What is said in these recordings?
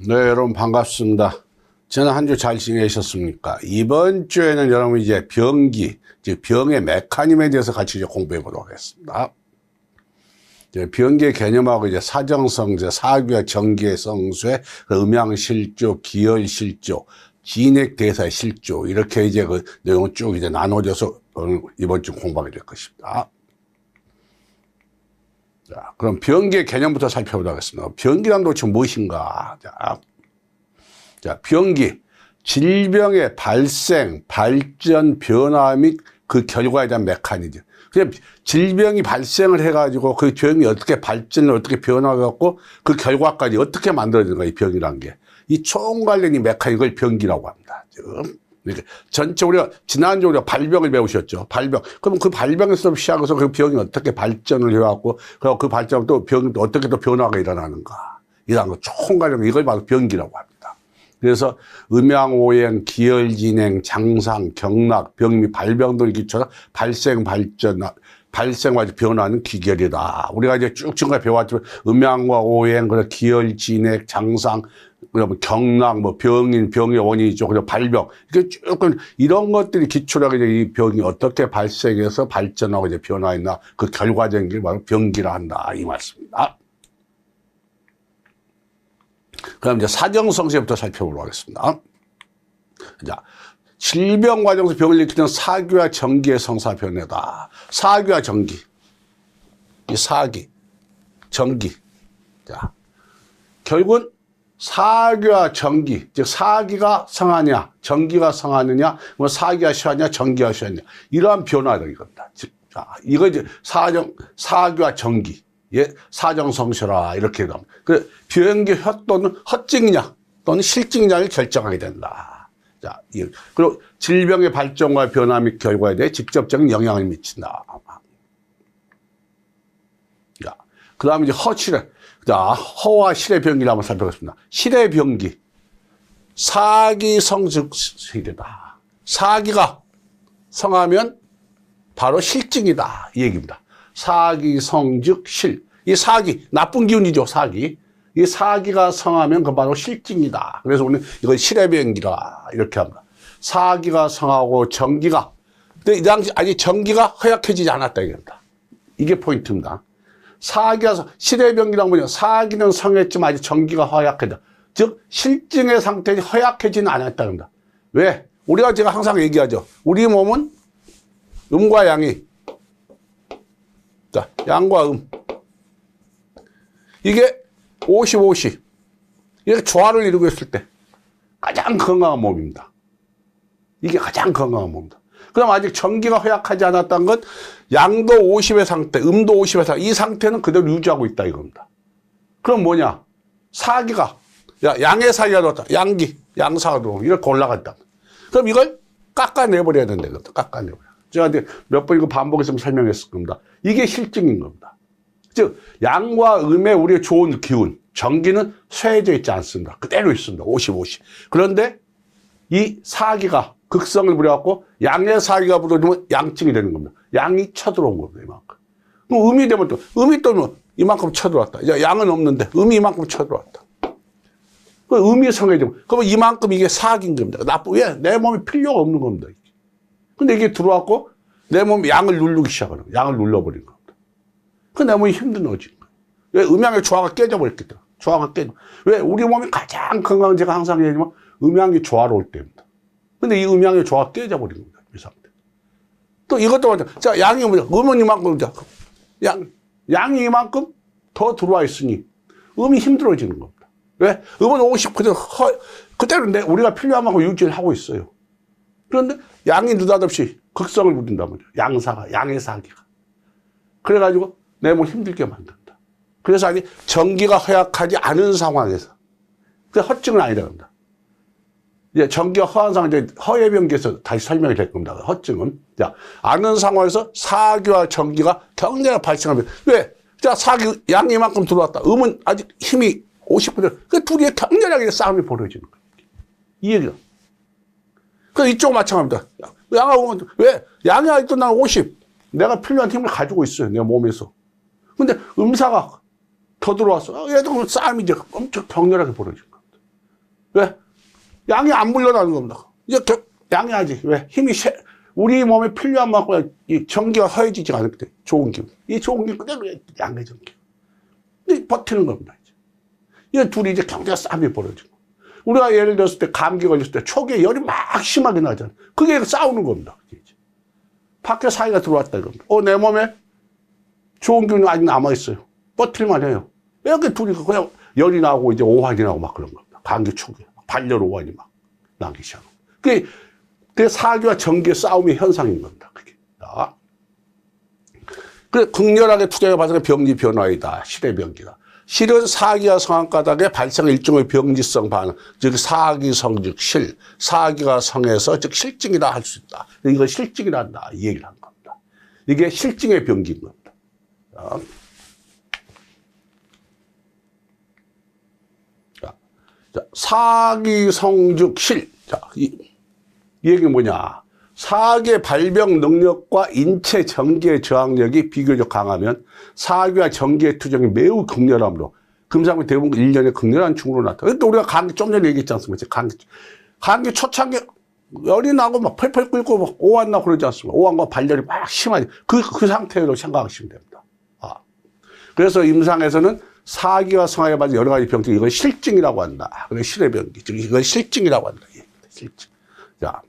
네, 여러분 반갑습니다. 지난 한 주 잘 지내셨습니까? 이번 주에는 여러분 이제 병기, 즉 병의 메커니즘에 대해서 같이 이제 공부해 보도록 하겠습니다. 병기의 개념하고 이제 사정성제, 사규와 정기의 성수의 음양실조, 기혈실조, 진액대사의 실조, 이렇게 이제 그 내용을 쭉 이제 나눠져서 이번 주 공부하게 될 것입니다. 자, 그럼 병기의 개념부터 살펴보도록 하겠습니다. 병기란 도대체 무엇인가? 자, 병기, 질병의 발생, 발전, 변화 및 그 결과에 대한 메커니즘. 그냥 질병이 발생을 해가지고 그 병이 어떻게 발전을 어떻게 변화해갖고 그 결과까지 어떻게 만들어지는가, 이 병이란 게. 이 총괄적인 메커니즘을 병기라고 합니다. 지금. 전체 우리가, 지난주에 우리가 발병을 배우셨죠. 발병. 그럼 그 발병에서 시작해서 그 병이 어떻게 발전을 해갖고, 그리고 그 발전 또 병이 어떻게 또 변화가 일어나는가. 이런 거 총괄적인 이걸 바로 병기라고 합니다. 그래서 음양오행, 기혈진행, 장상, 경락, 병 및 발병들 기초로 발생, 발전, 발생과 변화는 기결이다. 우리가 이제 쭉 지금까지 배워왔지만 음양과 오행, 그리고 기혈진행, 장상, 그러면 경락, 뭐 병인, 병의 원인이죠. 그리고 발병. 이렇게 쭉 이런 것들이 기초로 이제 이 병이 어떻게 발생해서 발전하고 이제 변화했나 그 결과적인 게 바로 병기라 한다. 이 말씀입니다. 그럼 이제 사정성세부터 살펴보도록 하겠습니다. 자, 질병 과정에서 병을 일으키는 사규와 정기의 성사 변화다. 사규와 정기. 이 사기, 정기. 자, 결국은 사규와 정기, 즉 사기가 성하냐, 정기가 성하느냐, 뭐 사기가 쉬하냐, 정기가 쉬하냐, 이러한 변화를 이겁니다. 자, 이거 이제 사규와 정기. 예, 사정성실화, 이렇게 합니다. 그, 병기 또는 허증이냐, 또는 실증이냐를 결정하게 된다. 자, 그리고 질병의 발전과 변화 및 결과에 대해 직접적인 영향을 미친다. 자, 그 다음에 이제 허실의, 자, 허와 실의 병기를 한번 살펴보겠습니다. 실의 병기. 사기성 즉 실이다. 사기가 성하면 바로 실증이다. 이 얘기입니다. 사기, 성즉, 실. 이 사기, 나쁜 기운이죠, 사기. 이 사기가 성하면 그 바로 실증이다. 그래서 우리는 이걸 실의 병기라, 이렇게 합니다. 사기가 성하고 정기가, 근데 이 당시 아직 정기가 허약해지지 않았다, 이겁니다. 이게 포인트입니다. 사기가, 실의 병기라는 뭐냐, 사기는 성했지만 아직 정기가 허약해져. 즉, 실증의 상태는 허약해지는 않았다는 겁니다. 왜? 우리가 제가 항상 얘기하죠. 우리 몸은 음과 양이, 자, 양과 이게 50, 50. 이렇게 조화를 이루고 있을 때 가장 건강한 몸입니다. 이게 가장 건강한 몸입니다. 그럼 아직 정기가 허약하지 않았다는 건 양도 50의 상태, 음도 50의 상태, 이 상태는 그대로 유지하고 있다 이겁니다. 그럼 뭐냐? 사기가, 양의 사기가 들어왔다. 양기, 양사가 들어오고 이렇게 올라갔다. 그럼 이걸 깎아내버려야 된다. 깎아내버려. 제가 이제 몇 번 이거 반복해서 설명했을 겁니다. 이게 실증인 겁니다. 즉, 양과 음의 우리의 좋은 기운, 정기는 쇠해져 있지 않습니다. 그대로 있습니다. 50, 50. 그런데 이 사기가 극성을 부려갖고 양의 사기가 부러지면 양증이 되는 겁니다. 양이 쳐들어온 겁니다. 이만큼. 그럼 음이 되면 또, 음이 또 이만큼 쳐들어왔다. 이제 양은 없는데 음이 이만큼 쳐들어왔다. 그 음이 성해지면, 그러면 이만큼 이게 사기인 겁니다. 왜? 내 몸에 필요가 없는 겁니다. 근데 이게 들어왔고 내 몸이 양을 누르기 시작하는 거예요. 양을 눌러버린 겁니다. 그 내 몸이 힘들어진 거예요. 왜? 음양의 조화가 깨져버렸기 때문에. 조화가 깨져. 왜? 우리 몸이 가장 건강한, 제가 항상 얘기하지만 음양이 조화로울 때입니다. 근데 이 음양의 조화가 깨져버린 겁니다. 이 상태. 또 이것도 맞아. 자, 양이 뭐냐? 음은 이만큼, 양이 이만큼 더 들어와 있으니 음이 힘들어지는 겁니다. 왜? 음은 50, 그대로 우리가 필요한 만큼 유지를 하고 있어요. 그런데 양이 느닷없이 극성을 부린단 말이에요. 양사가, 양의 사기가. 그래가지고 내 몸 힘들게 만든다. 그래서 아직 정기가 허약하지 않은 상황에서. 그 허증은 아니라고 합니다. 이제 정기가 허한 상황, 이제 허의 병기에서 다시 설명이 될 겁니다. 허증은. 자, 아는 상황에서 사기와 정기가 경제가 발생하면, 왜? 자, 사기, 양이 이만큼 들어왔다. 음은 아직 힘이 50%. 그 둘이 격렬하게 싸움이 벌어지는 거예요. 이 얘기가. 그 이쪽 마찬가지입니다. 양하고, 왜? 양이 아직도 난 50. 내가 필요한 힘을 가지고 있어요. 내 몸에서. 근데 음사가 더 들어왔어. 얘도 싸움이 이제 엄청 격렬하게 벌어진 겁니다. 왜? 양이 안 물러나는 겁니다. 이제 양해하지. 왜? 우리 몸에 필요한 만큼 이 전기가 허해지지 않을 때 좋은 기운. 이 좋은 기운 그대로 양의 전기. 버티는 겁니다. 이 둘이 이제 경제가 싸움이 벌어지고. 우리가 예를 들었을 때 감기 걸렸을 때 초기에 열이 막 심하게 나잖아요. 그게 싸우는 겁니다. 밖에 사이가 들어왔다 이겁니다. 내 몸에 좋은 기운이 아직 남아있어요. 버틸만 해요. 이렇게 둘이 그냥 열이 나고 이제 오한이 나고 막 그런 겁니다. 감기 초기에. 발열 오한이 막 나기 시작하고. 그게 사기와 전기의 싸움의 현상인 겁니다. 그게. 그래, 극렬하게 투쟁해봐서 병리 변화이다. 시대 병기다. 실은 사기와 성한가닥에 발생한 일종의 병지성 반응, 즉 사기성 즉 실, 사기가 성해서 즉 실증이라 할 수 있다. 이걸 실증이라 한다. 이 얘기를 한 겁니다. 이게 실증의 병기인 겁니다. 자, 사기성 즉 실. 자, 이 얘기는 뭐냐. 사기의 발병 능력과 인체 전기의 저항력이 비교적 강하면 사기와 전기의 투쟁이 매우 극렬함으로 금상은 대부분 1년에 극렬한 충으로 나타나. 그러니까 우리가 감기 좀 전에 얘기했지 않습니까? 감기 초창기 열이 나고 막 펄펄 끓고 막 오한 나고 그러지 않습니까? 오한과 발열이 막 심하지. 그 상태로 생각하시면 됩니다. 그래서 임상에서는 사기와 성화에 맞은 여러 가지 병증, 이걸 실증이라고 한다. 그래서 실의 병기. 즉, 이걸 실증이라고 한다. 실증. 자.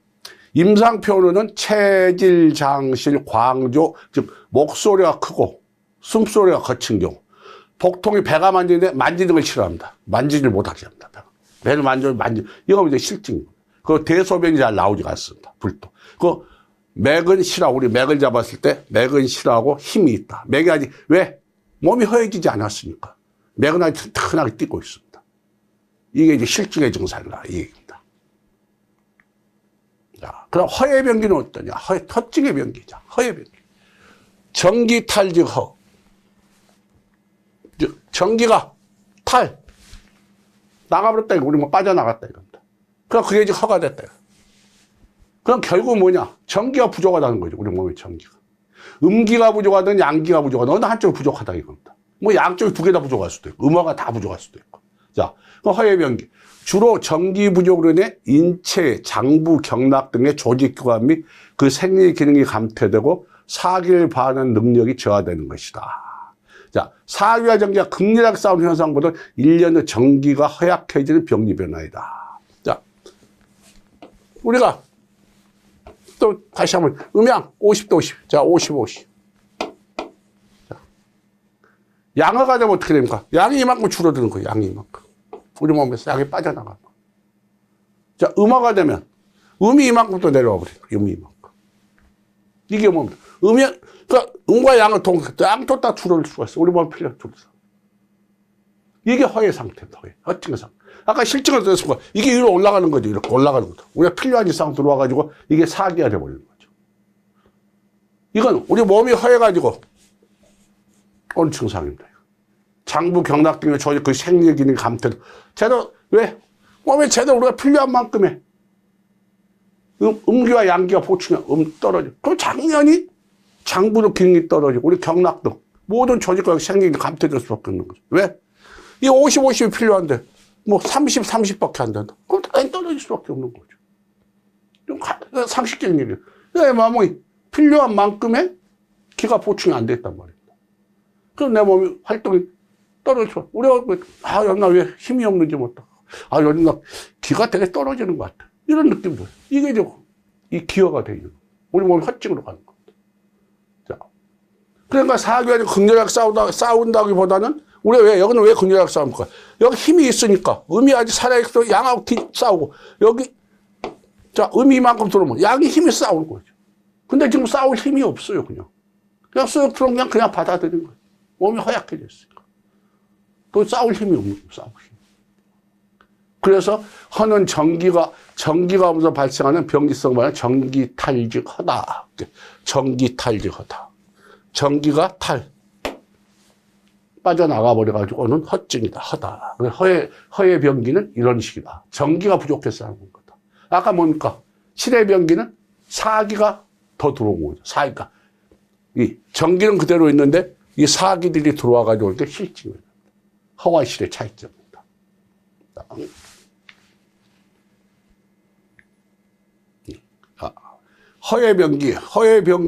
임상 표현은 체질, 장실, 광조, 즉 목소리가 크고 숨소리가 거친 경우, 복통이 배가 만지는데 만지는 걸 싫어합니다. 만지지를 못하게 합니다. 배를 이거 이제 실증입니다. 그 대소변이 잘 나오지가 않습니다. 불도. 그 맥은 싫어. 우리 맥을 잡았을 때 맥은 싫어하고 힘이 있다. 맥이 아직 왜? 몸이 허해지지 않았으니까. 맥은 아직 튼튼하게 뛰고 있습니다. 이게 이제 실증의 증상이다. 이 얘기입니다. 자, 그럼 허의 병기는 어떠냐? 터증의 병기죠. 허의 병기. 전기탈 즉 허. 즉, 전기가 탈. 나가버렸다. 우리 뭐 빠져나갔다. 이겁니다. 그럼 그게 이제 허가 됐다. 그럼 결국 뭐냐? 전기가 부족하다는 거죠. 우리 몸의 전기가. 음기가 부족하든 양기가 부족하든 어느 한쪽이 부족하다. 이겁니다. 뭐 양쪽이 두 개 다 부족할 수도 있고, 음화가 다 부족할 수도 있고. 자, 그럼 허의 병기. 주로 전기 부족으로 인해 인체, 장부, 경락 등의 조직기관 및 그 생리 기능이 감퇴되고 사기를 반하는 능력이 저하되는 것이다. 자, 사기와 전기가 극렬하게 싸우는 현상보다 1년 후 전기가 허약해지는 병리 변화이다. 자, 우리가 또 다시 한번 음양 50대 50. 자, 50, 50. 자, 양화가 되면 어떻게 됩니까? 양이 이만큼 줄어드는 거예요. 양이 이만큼. 우리 몸에서 양이 빠져나가고. 자, 음화가 되면 음이 이만큼 또 내려와 버려요. 음이 이만큼. 이게 뭡니까? 그러니까 음과 양을 양도 다 줄어들 수가 있어. 우리 몸에 필요한 줄어서. 이게 허의 상태입니다. 허증의 상태. 아까 실증을 들었습니다. 이게 위로 올라가는 거죠. 이렇게 올라가는 거죠. 우리가 필요한 이상 들어와가지고 이게 사기가 돼버리는 거죠. 이건 우리 몸이 허해가지고 온 증상입니다. 장부 경락 등의 조직 그 생리 기능 감퇴. 제대로 왜 몸에 제대로 우리가 필요한 만큼의 음기와 양기가 보충이 떨어져. 그럼 당연히 장부의 기능이 떨어지고 우리 경락 등 모든 조직과 생리 기능이 감퇴될 수밖에 없는 거죠. 왜? 이 50, 50이 필요한데 뭐 30, 30밖에 안 된다. 그럼 당연히 떨어질 수밖에 없는 거죠. 좀 상식적인 얘기예요. 내 몸이 필요한 만큼의 기가 보충이 안 됐단 말입니다. 그럼 내 몸이 활동이 떨어져. 우리가, 나 왜 힘이 없는지 못다. 요즘 나 기가 되게 떨어지는 것 같아. 이런 느낌도. 이게 이제 이 기여가 돼 있는. 우리 몸이 허증으로 가는 겁니다. 자. 그러니까 사기와 극렬하게 싸운다기보다는 우리가 여기는 왜 극렬하게 싸웁니까? 여기 힘이 있으니까. 음이 아직 살아있어. 양하고 싸우고. 여기, 자, 음이 이만큼 들어오면 양이 힘이 싸우는 거죠. 근데 지금 싸울 힘이 없어요, 그냥. 그냥 쓱 들어오면 그냥 받아들이는 거예요. 몸이 허약해졌어요. 또 싸울 힘이 없는 거예요, 싸울 힘. 그래서 허는 전기가 오면서 발생하는 병기성 말은 전기탈직하다. 전기탈직하다. 전기가 빠져나가 버려가지고는 허증이다, 허다. 허의 병기는 이런 식이다. 전기가 부족해서 하는 거다. 아까 뭡니까? 실의 병기는 사기가 더 들어온 거죠. 사기가. 이 전기는 그대로 있는데 이 사기들이 들어와가지고 이렇게 실증을. 허와 실의 차이점입니다. 허해병기,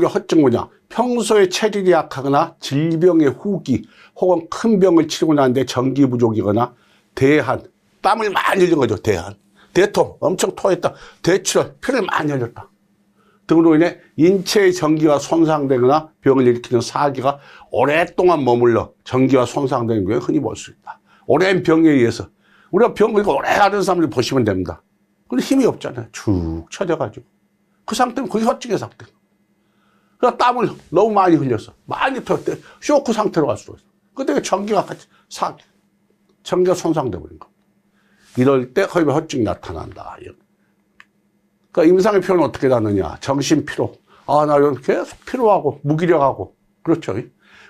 허증 뭐냐? 평소에 체질이 약하거나 질병의 후기 혹은 큰 병을 치르고 나는데 전기 부족이거나 대한, 땀을 많이 흘린 거죠. 대통, 엄청 토했다. 대출혈, 피를 많이 흘렸다 등으로 인해 인체의 전기가 손상되거나 병을 일으키는 사기가 오랫동안 머물러 전기가 손상되는 경우에 흔히 볼 수 있다. 오랜 병에 의해서. 우리가 병 걸리고 오래 앓은 사람들 보시면 됩니다. 근데 힘이 없잖아요. 축 처져가지고. 그 상태는 거의 허증의 상태. 그러니까 땀을 너무 많이 흘려서 많이 토했대. 쇼크 상태로 갈 수도 있어. 그때 전기가 같이 전기가 손상돼 버린 겁니다. 이럴 때 허증이 나타난다. 그러니까 임상의 표현은 어떻게 나느냐. 정신 피로. 아, 나 계속 피로하고 무기력하고. 그렇죠.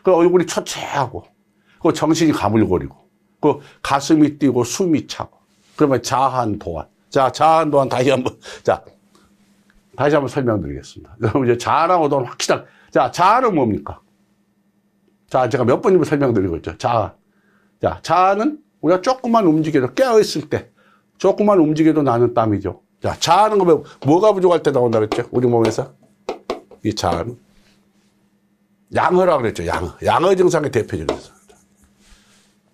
그 얼굴이 초췌하고. 그 정신이 가물거리고. 그 가슴이 뛰고 숨이 차고. 그러면 자한 도안. 자, 자한 도안 다시 한번 설명드리겠습니다. 여러분 이제 자아하고 도안 확실한. 자, 자아는 뭡니까? 자, 제가 몇 번이면 설명드리고 있죠. 자아. 자, 자아는 우리가 조금만 움직여도 깨어있을 때 조금만 움직여도 나는 땀이죠. 자, 자아는 뭐가 부족할 때 나온다 그랬죠? 우리 몸에서. 이 자아는. 양허라고 그랬죠. 양허 증상의 대표적입니다.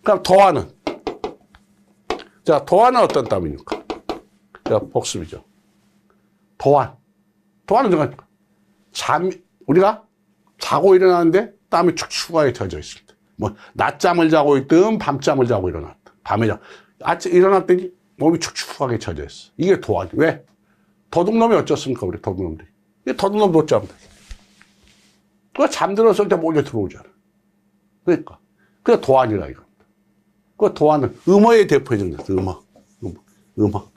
그럼 도안은. 자, 도안은 어떤 땀입니까? 자, 복습이죠. 도안은 뭐가 우리가 자고 일어나는데 땀이 축축하게 젖어 있을 때. 뭐, 낮잠을 자고 있든 밤잠을 자고 일어났다. 밤에 아침 일어났더니 몸이 축축하게 젖어 있어. 이게 도안. 왜? 도둑놈이 어쩌습니까, 우리 도둑놈들이. 도둑놈 못 잡는다. 그거 잠들었을 때 몰려 들어오잖아. 그러니까. 그게 도안이라 이겁니다. 그 도안은 음어의 대표적인 거죠. 음어.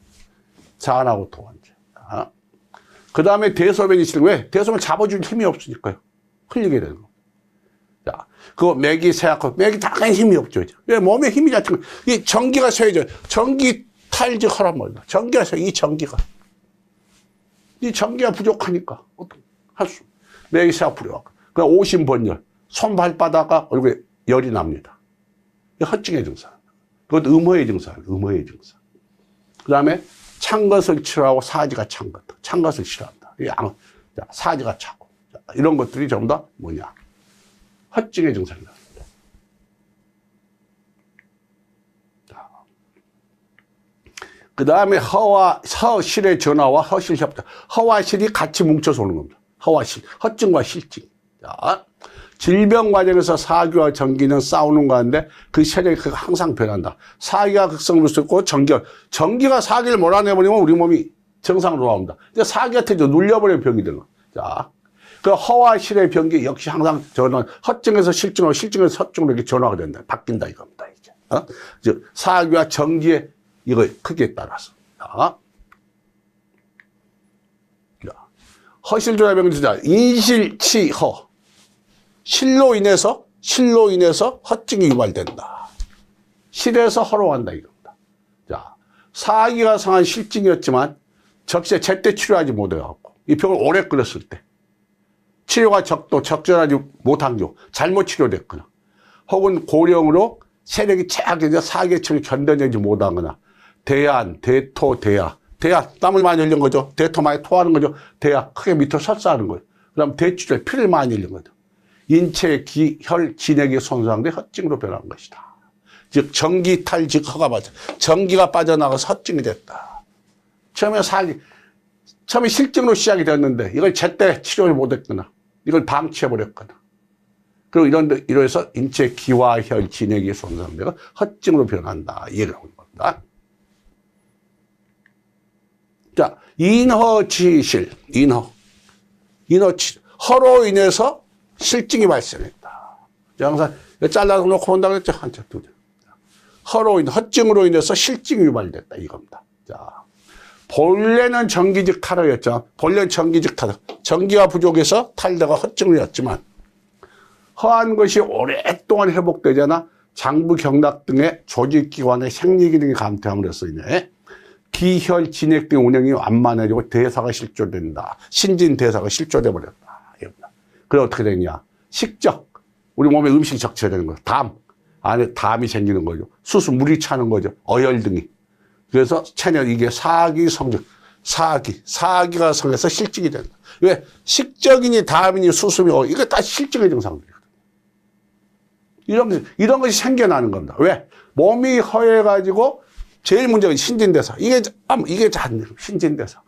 자안하고 도안이죠. 그 다음에 대소변이 싫은 왜? 대소변 잡아줄 힘이 없으니까요. 흘리게 되는 거. 자, 그거 맥이 쇠약하고, 맥이 당연히 힘이 없죠. 왜? 몸에 힘이 자체가, 이 전기가 쇠죠. 전기 탈직하란 말이야. 전기가 쇠, 이 전기가 부족하니까. 맥이 쇠약 부려갖고. 그 오심번열, 손발바닥과 얼굴에 열이 납니다. 허증의 증상. 그것도 음허의 증상이에요. 음허의 증상. 그 다음에 찬 것을 싫어하고 사지가 찬 것. 찬 것을 싫어한다. 사지가 차고. 이런 것들이 전부 다 뭐냐. 허증의 증상이다. 그 다음에 허실의 전화와 허실 협작. 허와 실이 같이 뭉쳐서 오는 겁니다. 허와 실. 허증과 실증. 자, 질병 과정에서 사기와 전기는 싸우는 가운데 그 세력이 항상 변한다. 사기가 극성을 쏟고 전기가 사기를 몰아내버리면 우리 몸이 정상으로 돌아옵니다. 이제 사기가 터져 눌려버리는 병이 되는 거야. 자, 그 허와 실의 병기 역시 항상 허증에서 실증으로, 실증에서 허증으로 이렇게 전화가 된다. 바뀐다 이겁니다. 이제. 즉, 사기와 전기의 이거 크기에 따라서. 자. 허실조화병 주자. 인실치허. 실로 인해서 허증이 유발된다. 실에서 허로 간다 이겁니다. 자, 사기가 상한 실증이었지만 제때 치료하지 못해갖고 이 병을 오래 끌었을 때 치료가 적절하지 못한 경우 잘못 치료됐거나 혹은 고령으로 세력이 최악해져 사기처럼 견뎌내지 못하거나 대안, 대토, 대야. 땀을 많이 흘린 거죠. 대토 많이 토하는 거죠. 대야, 크게 밑으로 설사하는 거예요. 그 다음 대출에 피를 많이 흘린 거죠. 인체, 혈, 진액이 손상돼 허증으로 변한 것이다. 즉, 전기 탈, 즉, 허가 빠져. 전기가 빠져나가서 허증이 됐다. 처음에 실증으로 시작이 됐는데, 이걸 제때 치료를 못했거나, 이걸 방치해버렸거나, 그리고 이러해서 인체 기와 혈, 진액이 손상되고 허증으로 변한다. 이해를 하고 있는 겁니다. 자, 인허치실, 인허치실. 허로 인해서 실증이 발생했다. 항상 잘라서 놓고 본다고 했죠. 한쪽 두 개. 허증으로 인해서 실증이 유발됐다. 이겁니다. 자, 본래는 전기직 탈허였죠. 본래는 전기직 탈허. 전기가 부족해서 탈대가 허증이었지만, 허한 것이 오랫동안 회복되잖아. 장부, 경락 등의 조직기관의 생리기능이 감퇴함으로써 인해 기혈, 진액 등 운영이 완만해지고 대사가 실조된다. 신진대사가 실조돼 버렸다. 그래 어떻게 되냐? 식적. 우리 몸에 음식이 적셔되는 거죠. 안에 담이 생기는 거죠. 물이 차는 거죠. 어혈 등이. 그래서 체내 이게 사기 성적. 사기가 성해서 실증이 된다. 왜? 식적이니 다음이니 수습이 이거 다 실증의 증상들이거든. 이런 것이 생겨나는 겁니다. 왜? 몸이 허해가지고 제일 문제가 신진대사. 이게 신진대사.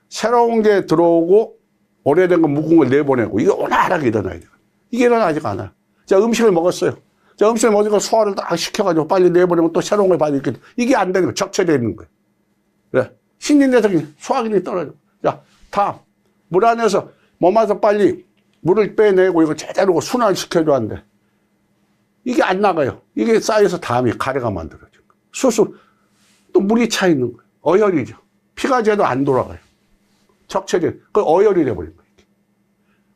새로운 게 들어오고 오래된 거 묵은 걸 내보내고 이게 원활하게 일어나야 돼요. 이게 일어나지가 않아요. 자, 음식을 먹었어요. 자, 음식을 먹으니까 소화를 딱 시켜가지고 빨리 내보내면 또 새로운 걸 받을 게 이게 안 되는 거예요. 적체되어 있는 거예요. 왜? 신진대사기 소화기능이 떨어져. 자, 다음. 물 안에서 몸 안에서 빨리 물을 빼내고 이거 제대로 순환시켜줘야 하는데 이게 안 나가요. 이게 쌓여서 다음에 가래가 만들어져요. 수수 또 물이 차 있는 거예요. 어혈이죠. 피가 제도 안 돌아가요. 적체돼. 그 어혈이 돼버린 거예요.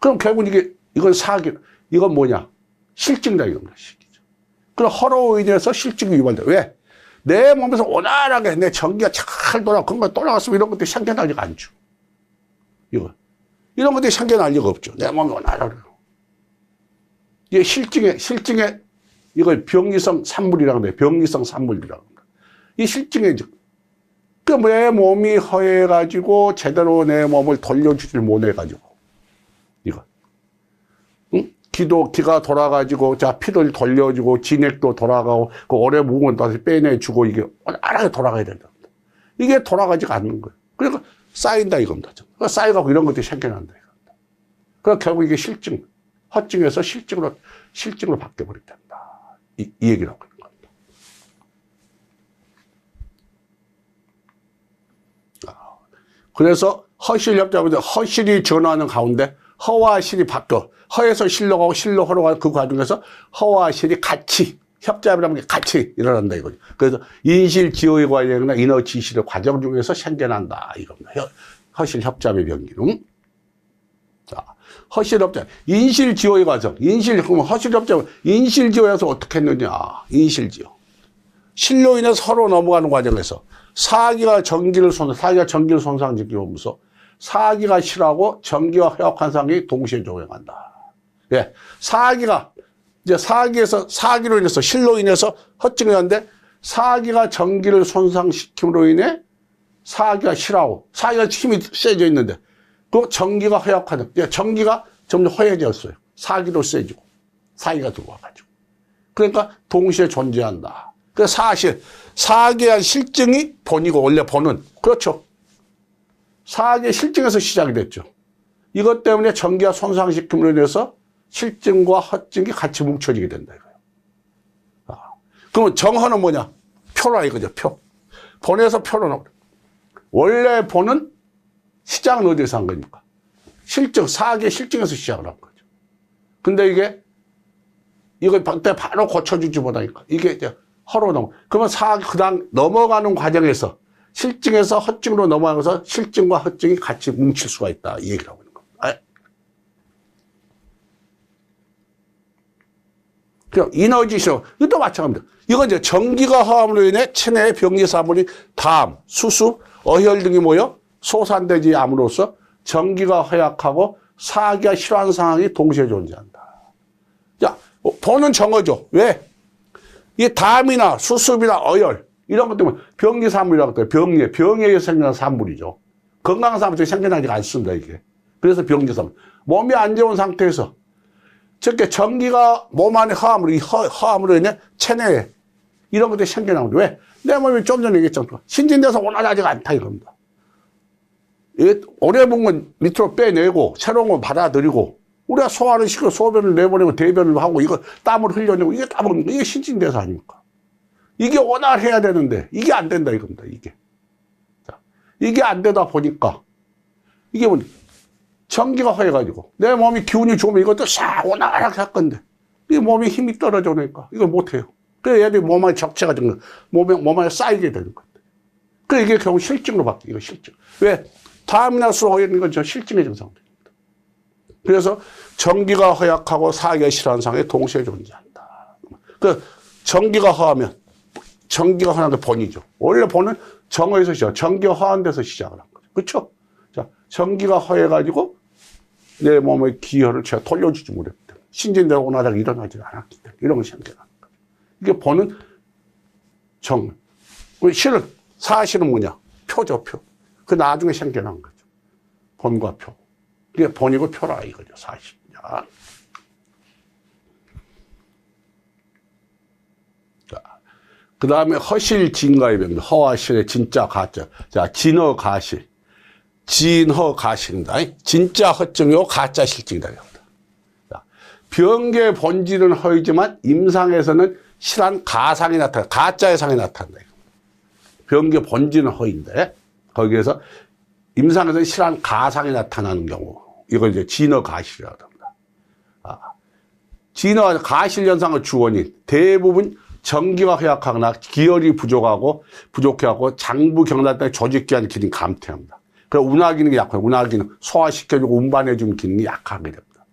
그럼 결국 이건 사기. 이건 뭐냐? 실증다 이겁니다. 실증. 그럼 허로로 인해서 실증이 유발돼. 왜? 내 몸에서 원활하게 내 전기가 잘 돌아가고 그런 거 돌아갔으면 이런 것들이 생겨날 리가 않죠. 이런 것들이 생겨날 리가 없죠. 내 몸이 원활하게. 이게 실증에 이걸 병리성 산물이라고 해요. 병리성 산물이라고 합니다. 이 실증에 내 몸이 허해가지고 제대로 내 몸을 돌려주질 못해가지고 이거 기가 돌아가지고 자 피를 돌려주고 진액도 돌아가고 그 오래 묵은 건 다시 빼내주고 이게 원활하게 돌아가야 된다. 이게 돌아가지가 않는 거예요. 그러니까 쌓인다 이겁니다. 쌓여가고 이런 것들이 생겨난다 이겁니다. 그러니까 결국 이게 실증, 허증에서 실증으로 바뀌어버리게 된다. 이 얘기를 하고 있는 겁니다. 그래서 허실협잡인데 허실이 전환하는 가운데 허와 실이 바뀌어. 허에서 실로 가고 실로 허로 가고 그 과정에서 허와 실이 같이 협잡이라는 게 같이 일어난다 이거죠. 그래서 인실지효의 과정이나 인허지실의 과정 중에서 생겨난다 이겁니다. 허실협잡의 병기능. 자, 허실협잡. 인실지효의 과정. 그럼 허실협잡. 인실지효에서 어떻게 했느냐. 인실지효. 실로 인해서 서로 넘어가는 과정에서 사기가 전기를 손상시키면서 사기가 실하고 전기와 해역환상이 동시에 조행한다. 예. 사기로 인해서, 실로 인해서 허증이 하는데, 사기가 전기를 손상시킴으로 인해 사기가 실하고, 사기가 힘이 세져 있는데, 그 전기가 허약하다. 전기가 점점 허해졌어요. 사기로 세지고, 사기가 들어와가지고. 그러니까 동시에 존재한다. 그래서 사기에 한 실증이 본이고, 원래 본은. 그렇죠. 사기의 실증에서 시작이 됐죠. 이것 때문에 전기가 손상시킴으로 인해서 실증과 허증이 같이 뭉쳐지게 된다 이거예요. 그러면 정허는 뭐냐? 표라 이거죠. 표. 본에서 표로 나오죠. 원래 본은 시작은 어디에서 한 겁니까? 사기의 실증에서 시작을 한 거죠. 근데 이걸 바로 고쳐주지 못하니까 이게 이제 허로 넘어. 그러면 그다음 넘어가는 과정에서 실증에서 허증으로 넘어가면서 실증과 허증이 같이 뭉칠 수가 있다. 이 얘기를 하고 있는 겁니다. 그럼 이너지쇼. 이것도 마찬가지입니다. 이건 이제 전기가 허함으로 인해 체내의 병리사물이 담, 수수, 어혈 등이 모여 소산되지 함으로써 전기가 허약하고 사기가 실화하는 상황이 동시에 존재한다. 자, 본은 정어죠. 왜? 이 담이나 수습이나 어혈 이런 것 때문에 병리산물이라고 해요. 병에 의해서 생겨난 산물이죠. 건강한 사람들이 생겨나지 않습니다, 이게. 그래서 병리산물. 몸이 안 좋은 상태에서 저렇게 전기가 몸 안에 허함으로 인해 체내에 이런 것들이 생겨나는 거예요. 왜? 내 몸이 좀 전에 얘기했잖아. 신진대사 원활하지가 않다 이겁니다. 오래 본 건 밑으로 빼내고 새로운 걸 받아들이고 우리가 소화를 시키고 소변을 내보내고 대변을 하고 이거 땀을 흘려내고 이게 다 먹는 거 이게 신진대사 아닙니까? 이게 원활해야 되는데 이게 안 된다 이겁니다. 이게 안 되다 보니까 이게 뭐 전기가 허해가지고 내 몸이 기운이 좋으면 이것도 싹 원활하게 할 건데 이 몸이 힘이 떨어져 그러니까 이걸 못해요. 그래서 얘들이 몸 안에 적체가 되는 거예요. 몸 안에 쌓이게 되는 거예요. 그래서 이게 결국 실증으로 바뀌고 실증. 왜? 담이나 수 허해는 건 저 실증의 증상들입니다. 그래서 전기가 허약하고 사기가 실한 상황에 동시에 존재한다. 그 전기가 허하면 전기가 허한 게 본이죠. 원래 본은 정어에서 시작, 전기가 허한 데서 시작을 한 거죠. 그렇죠? 자, 전기가 허해가지고 내 몸의 기혈을 제가 돌려주지 못했기 때문에 신진대가 원활하게 일어나지 않았기 때문에 이런 것이 생겨나는 거죠. 이게 본은 정. 실은 사실은 뭐냐? 표죠, 표. 그 나중에 생겨난 거죠. 본과 표. 이게 본이고 표라 이거죠, 사실. 그 다음에 허실 진가의 병, 허와 실의 진짜 가짜. 자, 진허 가실. 진허 가실입니다. 진짜 허증이고 가짜 실증이다. 자, 병의 본질은 허이지만 임상에서는 실한 가상이 나타나, 가짜의 상이 나타난다. 병의 본질은 허인데, 거기에서 임상에서는 실한 가상이 나타나는 경우. 이걸 이제 진허 가실이라고 합니다. 진허 가실 현상의 주원인 대부분 전기가 허약하거나 기혈이 부족해하고 장부 경락 조직기한 기능이 감퇴합니다. 그래서 운하 기능이 약해요. 운하 기능 소화시켜주고 운반해주는 기능이 약하게 됩니다.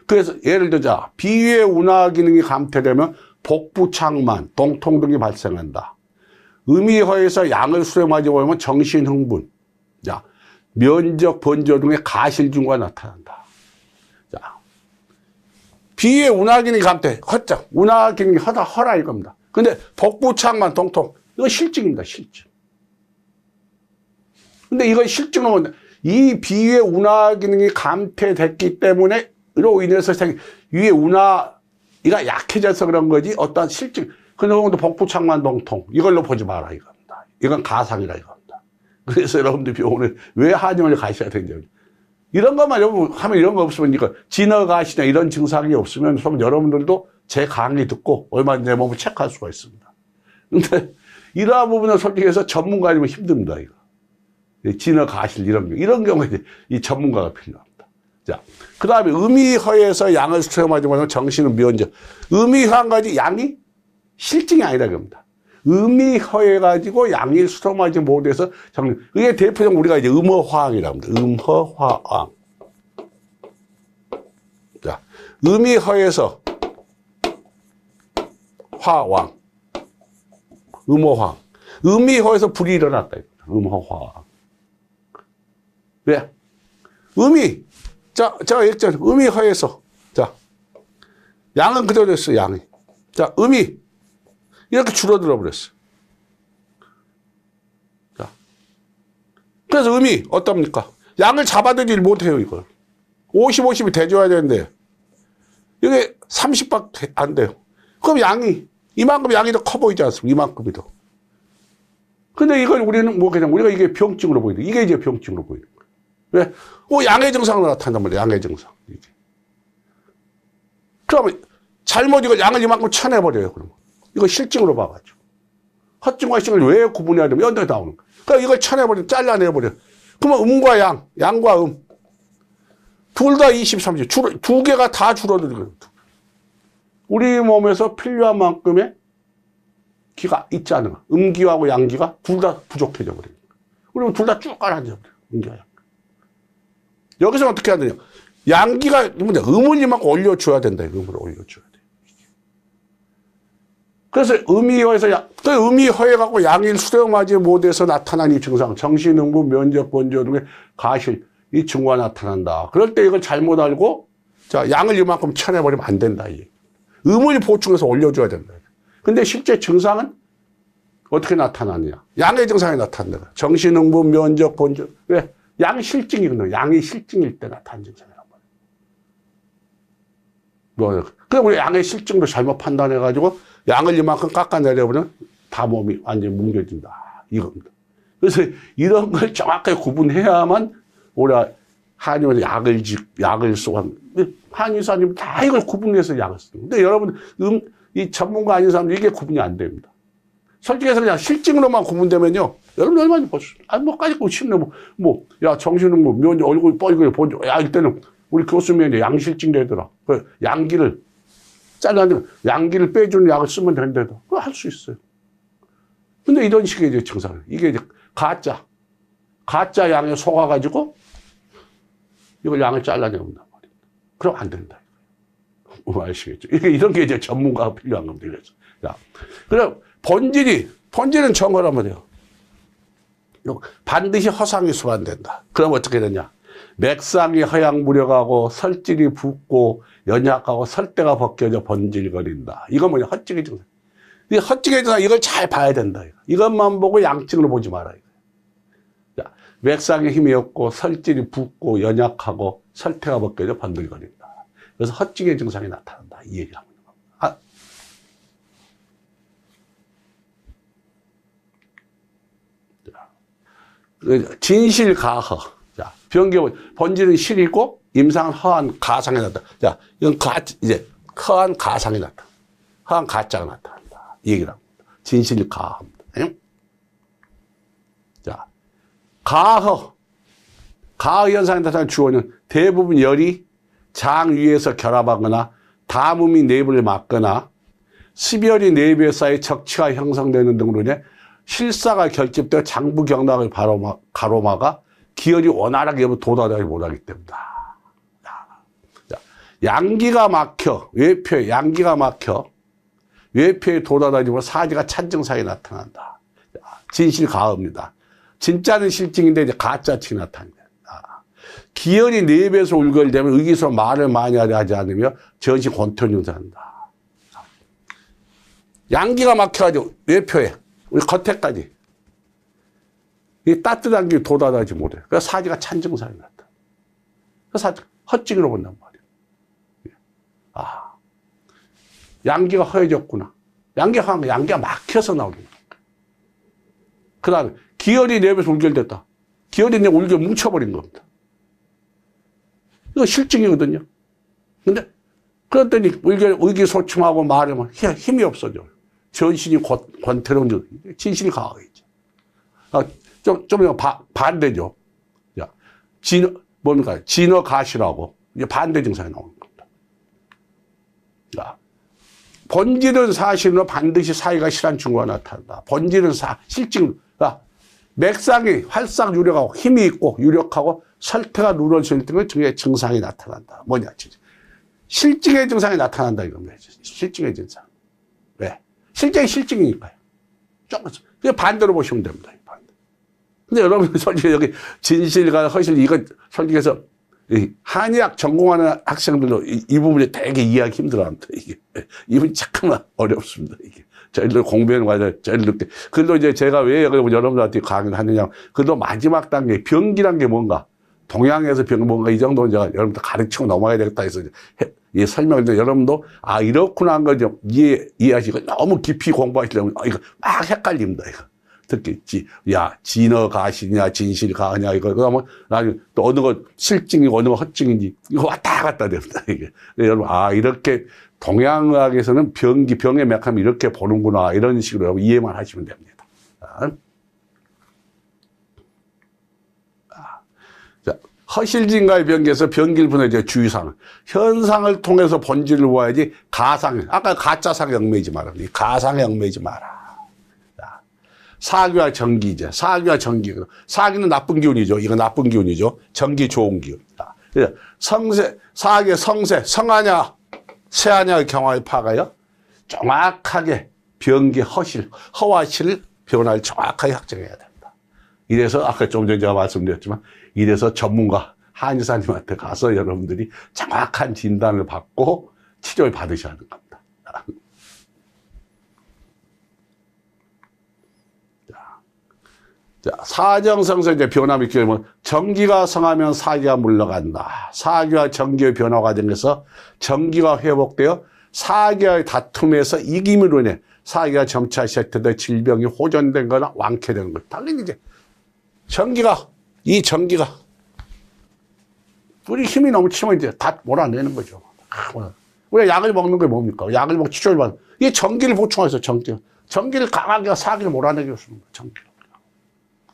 그래서 예를 들자 비위의 운하 기능이 감퇴되면 복부 창만, 동통 등이 발생한다. 음이허에서 양을 수렴하지 못하면 정신 흥분, 자, 면적 번져 등의 가실 증후가 나타난다. 자, 비위의 운하 기능이 감퇴, 허장, 운하 기능이 허라 이겁니다. 근데 복부 창만, 동통, 이건 실증입니다, 실증. 근데 이건 실증은 뭔데? 이 비위의 운하 기능이 감퇴됐기 때문에 이로 인해서 위의 운하가 약해져서 그런 거지 어떤 실증. 그 정도 복부 창만, 동통 이걸로 보지 마라 이겁니다. 이건 가상이라 이겁니다. 그래서 여러분들 병원에 왜 한의원에 가셔야 되는지 이런 것만 여러분 하면 이런 거 없으면 이거 진허 가시나 이런 증상이 없으면 여러분들도 제 강의 듣고 얼마나 내 몸을 체크할 수가 있습니다. 근데 이러한 부분은 솔직히 해서 전문가 아니면 힘듭니다, 이거. 진허 가실 이런 경우에 이 전문가가 필요합니다. 자, 그 다음에 음이허에서 양을 수렴하지 못하면 정신은 미온적. 음이허 한 가지 양이 실증이 아니라 그럽니다. 음이허해가지고 양이 수렴하지 못해서 정신. 이게 대표적으로 우리가 이제 음허화항이라고 합니다. 음허화항. 자, 음이허에서 화왕. 음허황. 음이허에서 불이 일어났다. 음허황. 왜? 음이. 자, 제가 얘기했잖아요. 음이허에서. 자, 양은 그대로 됐어, 양이. 자, 음이. 이렇게 줄어들어 버렸어. 자. 그래서 음이 어떻습니까? 양을 잡아들이지 못해요, 이걸. 50, 50이 대줘야 되는데. 이게 30밖에 안 돼요. 그럼 양이, 이만큼 양이 더 커 보이지 않습니까? 이만큼이 더. 근데 이걸 우리는 뭐 그냥 우리가 이게 병증으로 보이는 이게 이제 병증으로 보이는 거예요. 왜? 양의 증상으로 나타난단 말이에요. 양의 증상. 이게. 그러면 잘못 이걸 양을 이만큼 쳐내버려요. 그러면. 이거 실증으로 봐가지고. 허증과 실증을 왜 구분해야 되면 연대에 나오는 거예요. 그러니까 이걸 쳐내버려, 잘라내버려. 그러면 음과 양과 둘 다 20, 30. 두 개가 다 줄어들거든요. 우리 몸에서 필요한 만큼의 기가 있지 않으면 음기하고 양기가 둘 다 부족해져 버려요. 그러면 둘 다 쭉 깔아앉아 버려요. 음기와 양. 여기서 어떻게 해야 되냐? 양기가 음을 이만큼 올려줘야 된다. 음을 올려줘야 돼. 그래서 음이허에서 그 음이허해갖고 양일 수렴하지 못해서 나타난 이 증상, 정신흥분, 면적 번져 등의 가실 이 증후가 나타난다. 그럴 때 이걸 잘못 알고 자 양을 이만큼 쳐내버리면 안 된다. 음을 보충해서 올려줘야 된다. 근데 실제 증상은 어떻게 나타나느냐? 양의 증상이 나타난다. 정신흥분, 면적 번져. 왜? 양 실증이거든요. 양이 실증일 때 나타난 증상이란 말이에요. 그럼 우리 양의 실증도 잘못 판단해가지고 양을 이만큼 깎아내려보면 다 몸이 완전히 뭉개진다. 이겁니다. 그래서 이런 걸 정확하게 구분해야만 우리가 한의원에서 약을 쓰고 한의사님 다 이걸 구분해서 약을 쓰는. 근데 여러분, 이 전문가 아닌 사람들 이게 구분이 안 됩니다. 솔직히 해서 그냥 실증으로만 구분되면요. 여러분 얼마나 보시죠. 아니, 뭐, 까짓거 쉽네. 야, 정신은 뭐, 면, 얼굴 뻐이고, 보죠. 야, 이때는 우리 교수님이 이제 양실증 되더라. 그 양기를 잘라내면 양기를 빼주는 약을 쓰면 된대도. 그거 할 수 있어요. 근데 이런 식의 이제 증상. 이게 이제 가짜 양에 속아가지고 이걸 양을 잘라내온단 말이에요. 그럼 안 된다. 아시겠죠? 이런 게 이제 전문가가 필요한 겁니다. 그래서. 자, 그럼 본질은 정허란 말이에요. 반드시 허상이 수반된다. 그럼 어떻게 되냐? 맥상이 허약무력하고 설질이 붓고 연약하고 설대가 벗겨져 번질거린다. 이건 뭐냐? 헛찌개 증상. 이 헛찌개 증상 이걸 잘 봐야 된다. 이것만 보고 양증으로 보지 마라. 자, 맥상에 힘이 없고 설질이 붓고 연약하고 설태가 벗겨져 번들거린다. 그래서 허증의 증상이 나타난다. 이 얘기를 하는 겁니다. 진실가허. 자, 병기 본질은 실이고 임상은 허한 가상이 나타난다. 자, 이건 이제 허한 가상이 나타난다. 허한 가짜가 나타난다. 이 얘기를 합니다. 진실가허입니다. 자, 가허. 가허 현상이 나타나는 주어는 대부분 열이 장 위에서 결합하거나 담음이 내부를 막거나 습열이 내부에 쌓여 적치가 형성되는 등으로 인해 실사가 결집되어 장부 경락을 가로막아 기혈이 원활하게 도달하지 못하기 때문이다. 양기가 막혀 외표에 양기가 막혀 외표에 도달하지 못해 사지가 찬 증상이 나타난다. 진실가허입니다. 진짜는 실증인데 이제 가짜증이 나타납니다. 기혈이 4배에서 울걸되면 의기소로 말을 많이 하지 않으며 전신 권태를 유도한다. 양기가 막혀가지고 외표에 우리 겉에까지 이 따뜻한 게 도달하지 못해. 그래서 사지가 찬 증상이 나타나. 그래서 헛증으로 본단 말이야. 양기가 허해졌구나. 양기가 막혀서 나오는 거야. 그 다음에 기혈이 4배에서 울결됐다. 기혈이 그냥 울결 뭉쳐버린 겁니다. 이거 실증이거든요. 근데 그랬더니 의기소침하고 말하면 힘이 없어져. 전신이 권태로운 진실가허이죠. 좀 반대죠. 야, 뭡니까? 진어가시라고 이제 반대 증상이 나오는 겁니다. 야, 본질은 사실로 반드시 사이가 실한 증거가 나타난다. 본질은 실증. 맥상이 활상 유력하고 힘이 있고 유력하고 설태가 누러질 등의 증상이 나타난다. 뭐냐? 실증의 증상이 나타난다 이겁니다. 실증의 증상. 왜? 실증이 실증이니까요. 조금 반대로 보시면 됩니다. 근데 여러분 솔직히 여기 진실과 허실 이거 솔직해서 한의학 전공하는 학생들도 이 부분이 되게 이해하기 힘들어합니다. 이 부분이 잠깐만 어렵습니다. 이게. 저희들 공부하는 과정에 저희들 그래도 이제 제가 왜 여러분들한테 강의를 하느냐. 그래도 마지막 단계 병기란 게 뭔가 동양에서 병 뭔가 이 정도 이제 여러분들 가르치고 넘어가야 되겠다 해서 이 설명을 했는데 여러분도 이렇구나 한 걸 좀 이해하시고 너무 깊이 공부하시려면 이거 막 헷갈립니다. 이거. 특히 진어가시냐 진실가허냐 이거 그러면 나중에 또 어느 거 실증이고 어느 거 헛증인지 이거 왔다 갔다 됩니다. 이게 여러분 이렇게 동양의학에서는 병의 맥함을 이렇게 보는구나 이런 식으로 여러분 이해만 하시면 됩니다. 자, 허실진과의 병기에서 병기를 분해제 주의사항 현상을 통해서 본질을 보아야지 아까 가짜상에 얽매이지 마라. 가상에 얽매이지 마라. 사기와 정기제. 사기와 정기. 사기는 나쁜 기운이죠. 이거 나쁜 기운이죠. 정기 좋은 기운. 사기의 성세, 성하냐, 세하냐의 경화의 파가요. 정확하게 병기 허와 실 변화를 정확하게 확정해야 된다. 이래서 아까 좀 전에 제가 말씀드렸지만 이래서 전문가 한의사님한테 가서 여러분들이 정확한 진단을 받고 치료를 받으셔야 하는 겁니다. 사정성서 이제 변함이 있게 되면 정기가 성하면 사기가 물러간다. 사기와 정기의 변화 과정에서 정기가 회복되어 사기와의 다툼에서 이김으로 인해 사기가 점차 시작되다 질병이 호전된 거나 완쾌되는 것. 당연히 이제 이 정기가 우리 힘이 넘치면 이제 다 몰아내는 거죠. 우리가 약을 먹는 게 뭡니까? 약을 먹고 치료를 받는 이게 정기를 보충해서 정기를 강하게 사기를 몰아내게 해주는 거예요. 정기를.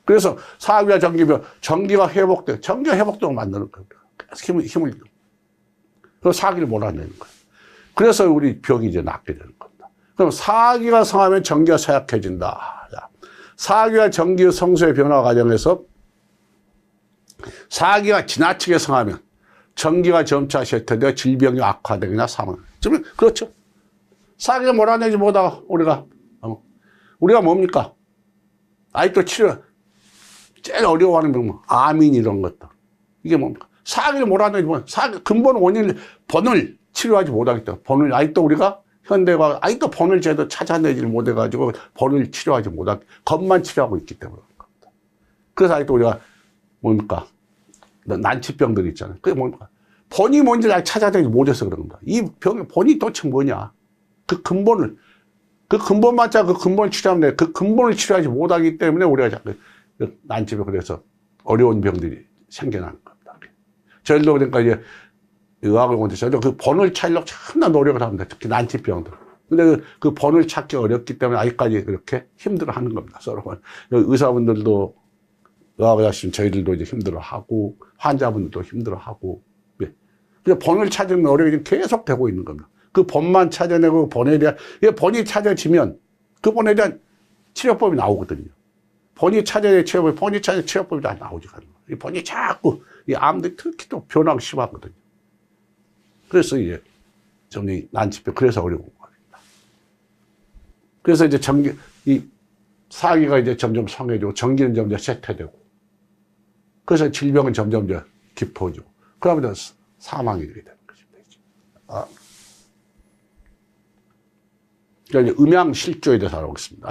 그래서 사기와 정기가 회복돼. 정기가 회복되고 만드는 겁니다. 계속 힘을 줘. 그래서 사기를 몰아내는 거예요. 그래서 우리 병이 이제 낫게 되는 겁니다. 그럼 사기가 성하면 정기가 쇠약해진다. 사기와 정기의 성소의 변화 과정에서 사기가 지나치게 성하면 정기가 점차 쇠퇴되어 질병이 악화되거나 사망. 그렇죠. 사기를 몰아내지 못하고 우리가 뭡니까? 아직도 제일 어려워하는 병, 암인 이런 것들. 이게 뭡니까? 사기를 몰아내지 못, 근본 번을 치료하지 못하기 때문에, 아직도 우리가 현대가, 아직도 번을 제대로 찾아내지를 못해가지고, 번을 치료하지 못하기, 겁만 치료하고 있기 때문에 그런 겁니다. 그래서 아직도 우리가 뭡니까? 난치병들 있잖아요. 그게 뭡니까? 본이 뭔지 찾아내지 못해서 그런 겁니다. 이 병의 본이 도대체 뭐냐? 그 근본만 그 근본을 치료하면 돼. 그 근본을 치료하지 못하기 때문에 우리가 자꾸 난치병, 그래서 어려운 병들이 생겨나는 겁니다. 저희도 그러니까 이제 의학을 원해서 그 본을 찾으려고 참나 노력을 합니다. 특히 난치병들. 근데 그 본을 찾기 어렵기 때문에 아직까지 그렇게 힘들어 하는 겁니다. 서로. 의사분들도, 의학을 하시면 저희들도 이제 힘들어 하고, 환자분들도 힘들어 하고, 예. 그래서 본을 찾는 노력이 계속 되고 있는 겁니다. 그 본만 찾아내고, 본에 대한, 본이 찾아지면 그 본에 대한 치료법이 나오거든요. 본이 찾아야 치료법이, 본이 찾아야 치료법이 다 나오지 않는 거예요. 이 본이 자꾸, 이 암들이 특히 또 변화가 심하거든요. 그래서 이제, 좀 이 난치병, 그래서 어려운 겁니다. 그래서 이제 이 사기가 이제 점점 성해지고, 전기는 점점 쇠퇴되고, 그래서 질병은 점점 깊어지고, 그러면 사망이 되게 되는 것입니다. 그러니까 음양실조에 대해서 알아보겠습니다.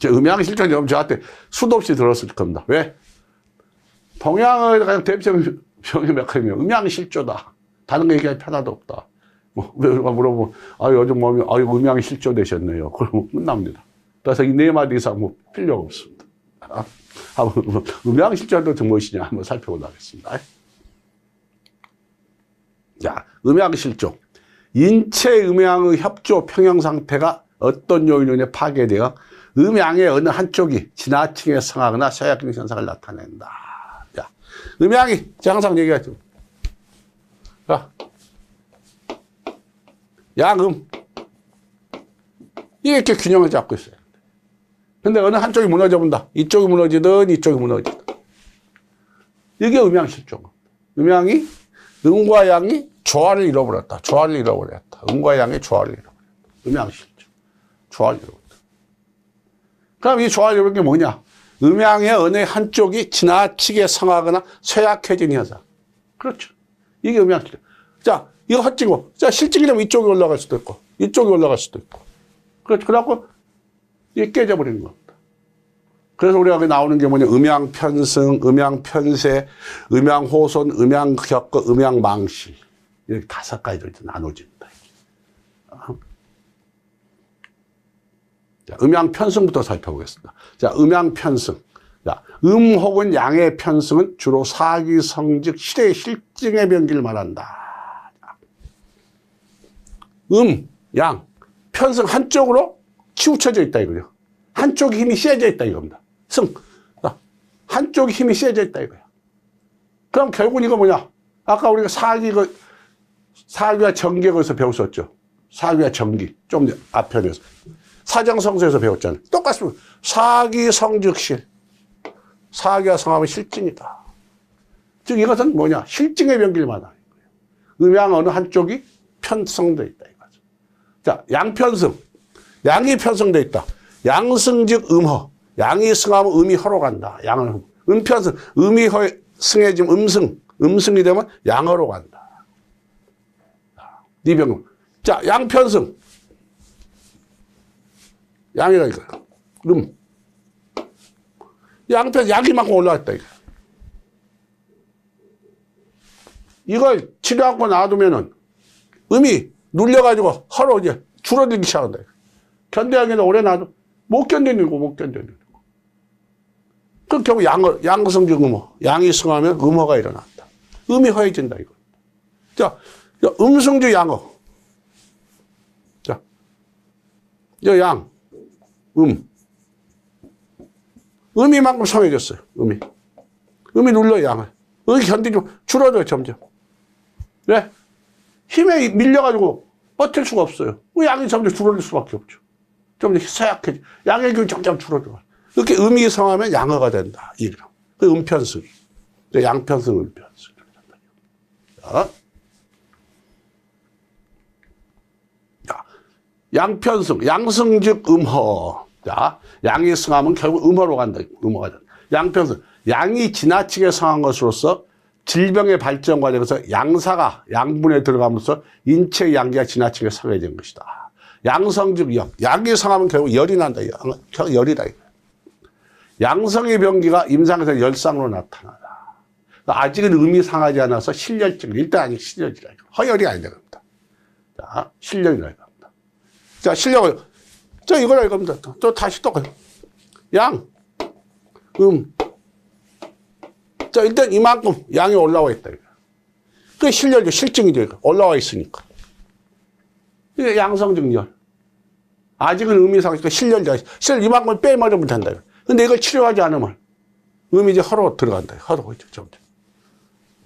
음양실조는 여러분 저한테 수도 없이 들었을 겁니다. 왜? 동양의 가장 대표적인 병이 몇 가지면 음양실조다. 다른 거 얘기할 필요도 없다. 왜 물어보면, 요즘 몸이, 음양실조 되셨네요. 그러면 끝납니다. 그래서 이 네 마디 이상 필요가 없습니다. 음양실조는 또 무엇이냐 한번 살펴보도록 하겠습니다. 자, 음양실조. 인체 음양의 협조 평형 상태가 어떤 요인으로 인해 파괴되어 음양의 어느 한쪽이 지나치게 성하거나 쇠약형 현상을 나타낸다. 자, 음양이, 제가 항상 얘기하죠. 자, 양음. 이렇게 균형을 잡고 있어요. 근데 어느 한쪽이 무너져 본다. 이쪽이 무너지든 이쪽이 무너지든. 이게 음양실조. 음양이, 음과 양이 조화를 잃어버렸다. 조화를 잃어버렸다. 음과 양의 조화를 잃어버렸다. 음양실조. 조화를 잃어버렸다. 그럼 이 조화를 잃어버린 게 뭐냐? 음양의 어느 한쪽이 지나치게 성하거나 쇠약해진 현상. 그렇죠. 이게 음양실조. 자, 이거 헛찌고, 자, 실증이 되면 이쪽이 올라갈 수도 있고, 이쪽이 올라갈 수도 있고. 그렇죠. 그래갖고, 이게 깨져버리는 겁니다. 그래서 우리가 나오는 게 뭐냐, 음양편승, 음양편세, 음양호손, 음양격거, 음양망시. 이렇게 5가지로 나눠집니다. 자, 음양편승부터 살펴보겠습니다. 자, 음양편승. 자, 혹은 양의 편승은 주로 사기성즉 실의 실증의 병기를 말한다. 양, 편승 한쪽으로 치우쳐져 있다 이거죠. 한쪽이 힘이 세져 있다 이겁니다. 한쪽이 힘이 세져 있다 이거야. 그럼 결국 이거 뭐냐? 아까 우리가 사기와 전기에 거기서 배웠었죠. 사기와 전기. 좀 앞편에서. 사정성서에서 배웠잖아요. 똑같습니다. 사기성즉실. 사기와 성함은 실증이다. 즉 이것은 뭐냐? 실증의 병기를 말하는 거예요. 음양 어느 한쪽이 편성되어 있다 이거죠. 자, 양편승. 양이 편성되어 있다. 양승즉 음허. 양이 승하면 음이 허로 간다. 양은 음편승. 음이 승해지면 음승이 되면 양허로 간다. 네 병. 자, 양편승. 양이라니까. 양이 만큼 올라왔다 이거. 이걸 치료하고 놔두면은 음이 눌려가지고 허로 이제 줄어들기 시작한다. 견뎌하기는 오래 놔도 못 견디는 거. 그럼 결국 양성즉 음허. 양이 승하면 음허가 일어난다. 음이 허해진다, 이거. 자, 음성즉 양허. 자, 양, 음이만큼 성해졌어요, 음이 눌러요, 양을. 음이 견디고 줄어들어요, 점점. 왜? 힘에 밀려가지고 버틸 수가 없어요. 양이 점점 줄어들 수밖에 없죠. 점점 쇠약해져. 양의 기운이 점점 줄어들어. 이렇게 음이 성하면 양허가 된다. 이거. 그 음편승이. 양편승, 음편승. 자. 양편승. 양승즉 음허. 자. 양이 성하면 결국 음허로 간다. 음허가 된다. 양편승. 양이 지나치게 성한 것으로서 질병의 발전 과정에서 양분에 들어가면서 인체의 양기가 지나치게 성해진 것이다. 양성즉 영. 양이 성하면 결국 열이 난다. 결국 열이다. 양성의 병기가 임상에서 열상으로 나타나다. 아직은 음이 상하지 않아서 실열증. 일단 아직 실열이라. 허열이 아니다. 겁니다. 자, 실열이라 겁니다. 자, 실력을. 자, 이거라 이겁니다. 또 다시 또. 양, 자, 일단 이만큼 양이 올라와 있다. 그게 실열이죠. 실증이죠. 올라와 있으니까. 이게 양성증열. 아직은 음이 상하니까 실열이다. 실열 이만큼 빼버리면 된다. 근데 이걸 치료하지 않으면 음이 이제 허로 들어간다. 허로 있죠. 점점.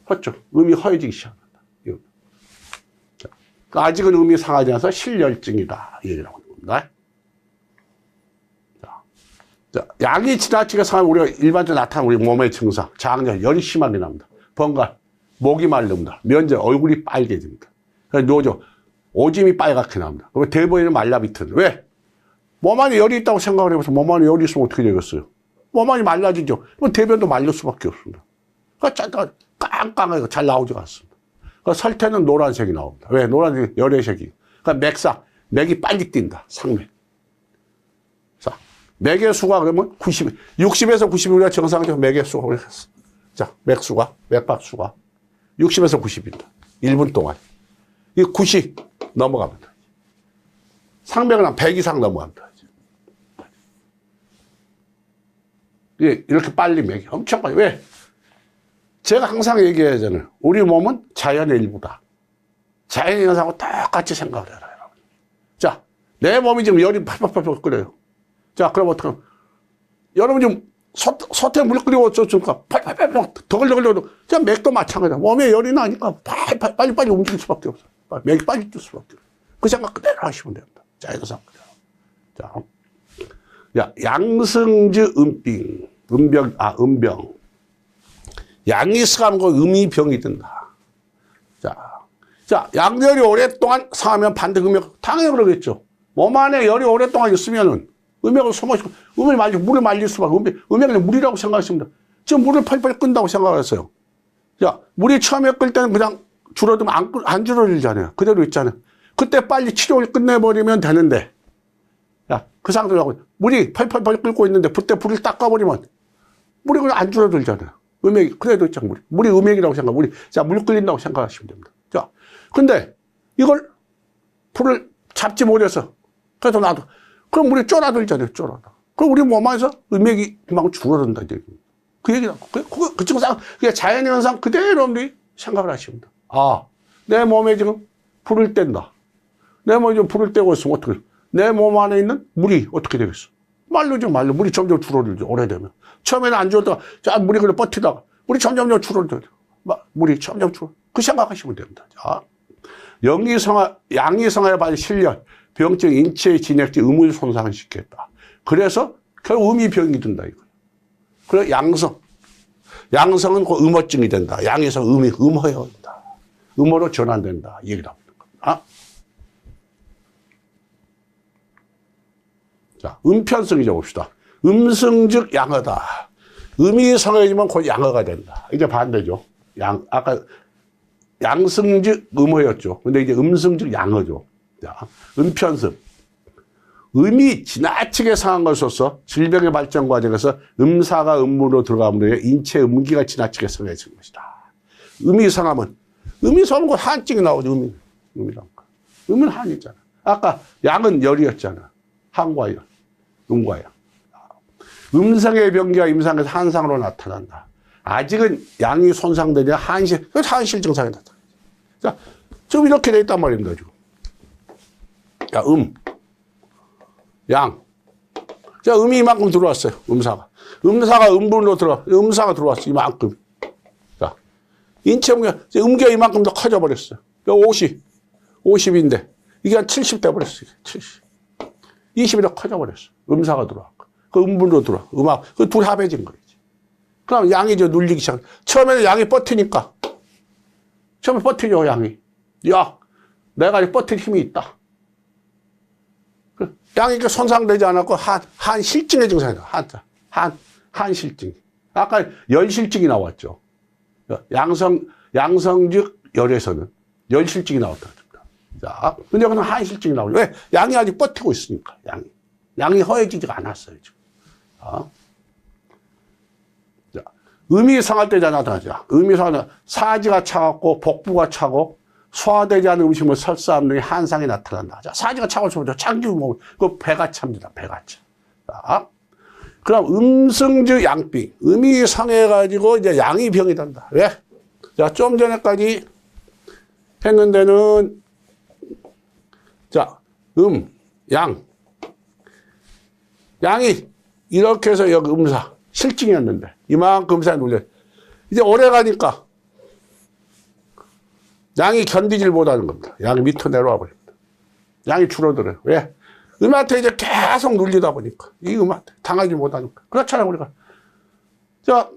헛죠. 음이 허해지기 시작한다. 자, 아직은 음이 상하지 않아서 실열증이다. 이 얘기라고 하는 겁니다. 자, 약이 지나치게 상하면 우리가 일반적으로 나타나는 우리 몸의 증상, 장열, 열이 심하게 납니다. 번갈, 목이 마릅니다. 면제, 얼굴이 빨개집니다. 노조, 오줌이 빨갛게 납니다. 그러면 대부분은 말라비트는 왜? 몸 안에 열이 있다고 생각을 해보세요. 몸 안에 열이 있으면 어떻게 되겠어요? 몸 안이 말라지죠. 그럼 대변도 말릴 수밖에 없습니다. 그러니까 깡깡하게 잘 나오지 않습니다. 그러니까 설태는 노란색이 나옵니다. 왜? 노란색이 열애색이. 그러니까 맥상, 맥이 빨리 뛴다. 상맥. 자, 맥의 수가 그러면 60에서 90이 우리가 정상적으로 맥의 수가 우리가 했어. 자, 맥수가, 맥박수가 60에서 90입니다. 1분 동안. 이 90 넘어갑니다. 상맥은 한 100 이상 넘어갑니다. 이렇게 빨리 맥이 엄청 빨리. 왜? 제가 항상 얘기하잖아요. 우리 몸은 자연의 일부다. 자연의 현상하고 똑같이 생각을 해라. 자, 내 몸이 지금 열이 팔팔팔 끓여요. 자, 그럼 어떡하면 여러분 지금 솥에 물 끓이고 어쩌니까 팔팔팔 더글더글. 자, 맥도 마찬가지야. 몸에 열이 나니까 빨리빨리 움직일 수밖에 없어. 맥이 빨리 뛸 수밖에 없어. 그 생각 그대로 하시면 됩니다. 자연상 그대로. 자, 야, 양성지 음병. 양이 상하면 그 음이 병이 든다. 자, 양열이 오랫동안 상하면 반대 음역, 당연히 그러겠죠. 몸 안에 열이 오랫동안 있으면은 음역을 소모시키고, 물을 말릴 수밖에, 음역은 물이라고 생각했습니다. 지금 물을 펄펄 끈다고 생각했어요. 자, 물이 처음에 끓 때는 그냥 줄어들면 안 줄어들잖아요. 그대로 있잖아요. 그때 빨리 치료를 끝내버리면 되는데, 야, 그 상태로 물이 펄펄 끓고 있는데, 그때 불을 닦아버리면, 물이 그냥 안 줄어들잖아요. 음액이, 그래도 있잖아, 물이 음액이라고 자, 물 끓인다고 생각하시면 됩니다. 자, 근데 이걸 불을 잡지 못해서, 그래서 그럼 물이 쫄아들잖아요, 쫄아다. 그럼 우리 몸 안에서 음액이 그만큼 줄어든다, 이제. 그 얘기라고. 그 증상, 그게 자연의 현상 그대로 여러분들이 생각을 하시면 됩니다. 아, 내 몸에 지금 불을 뗀다. 내 몸에 지금 불을 떼고 있으면 어떻게, 내 몸 안에 있는 물이 어떻게 되겠어? 말르죠. 물이 점점 줄어들죠. 오래되면. 처음에는 안 줄었다가, 자, 물이 그래 버티다가, 물이 점점 줄어들죠. 물이 점점 줄어. 그 생각하시면 됩니다. 자, 양이 성하에 발휘 실련, 병증, 인체의 진액지, 음을 손상시켰다. 그래서 결국 음이 병이 든다, 이거. 그래, 양성은 그 음어증이 된다. 양에서 음이 음허해진다. 음어로 전환된다. 이 얘기를 합니다. 아? 자, 음편성이죠, 봅시다. 음성즉 양어다. 음이 성해지면 곧 양어가 된다. 이제 반대죠. 아까 양성즉 음어였죠. 근데 이제 음성즉 양어죠. 자, 음편성. 음이 지나치게 상한 것으로서 질병의 발전 과정에서 음사가 음무로 들어감으로 인체 음기가 지나치게 성해진 것이다. 음이 상하면 곧 한증이 나오죠. 음이란 거. 음은 한이잖아. 아까 양은 열이었잖아. 한과 열. 음과 양. 음성의 병기가 임상에서 한상으로 나타난다. 아직은 양이 손상되냐 한실 증상이 나타나죠. 자, 지금 이렇게 돼 있단 말입니다. 지금. 야, 양. 자, 음이 이만큼 들어왔어요. 음사가 음분으로 음사가 들어왔어. 이만큼. 자, 인체 음기가 이만큼 더 커져버렸어요. 50인데 이게 한 70 돼버렸어요. 70. 20이 더 커져버렸어. 음사가 들어왔고. 그 음분으로 들어와. 그 둘이 합해진 거지. 그럼 양이 이제 눌리기 시작. 처음에는 양이 버티니까. 처음에 버티죠, 양이. 야, 내가 버틸 힘이 있다. 양이 손상되지 않았고, 한실증의 증상이다. 한실증. 아까 열실증이 나왔죠. 양성즉 열에서는 열실증이 나왔다. 자, 근데 여기는 한실증이 나오죠. 왜? 양이 아직 버티고 있으니까, 양이 허해지지가 않았어요, 지금. 음이 이상할 때 나타나죠. 음이 이상하면 사지가 차갖고 복부가 차고 소화되지 않은 음식물 설사함 등의 한상이 나타난다. 자, 사지가 차고 싶으면 참기름 먹으면 그 배가 찹니다. 배가 차. 자, 그럼 음승즉 양병. 음이 상해가지고 이제 양이 병이 된다. 왜? 자, 좀 전에까지 했는 데는 자, 양. 양이 이렇게 해서 여기 음사. 실증이었는데 이만큼 음사에 눌려. 이제 오래 가니까 양이 견디질 못하는 겁니다. 양이 밑으로 내려와 버립니다. 양이 줄어들어요. 왜? 음한테 이제 계속 눌리다 보니까 이 음한테 당하지 못하니까. 그렇잖아요, 우리가. 자,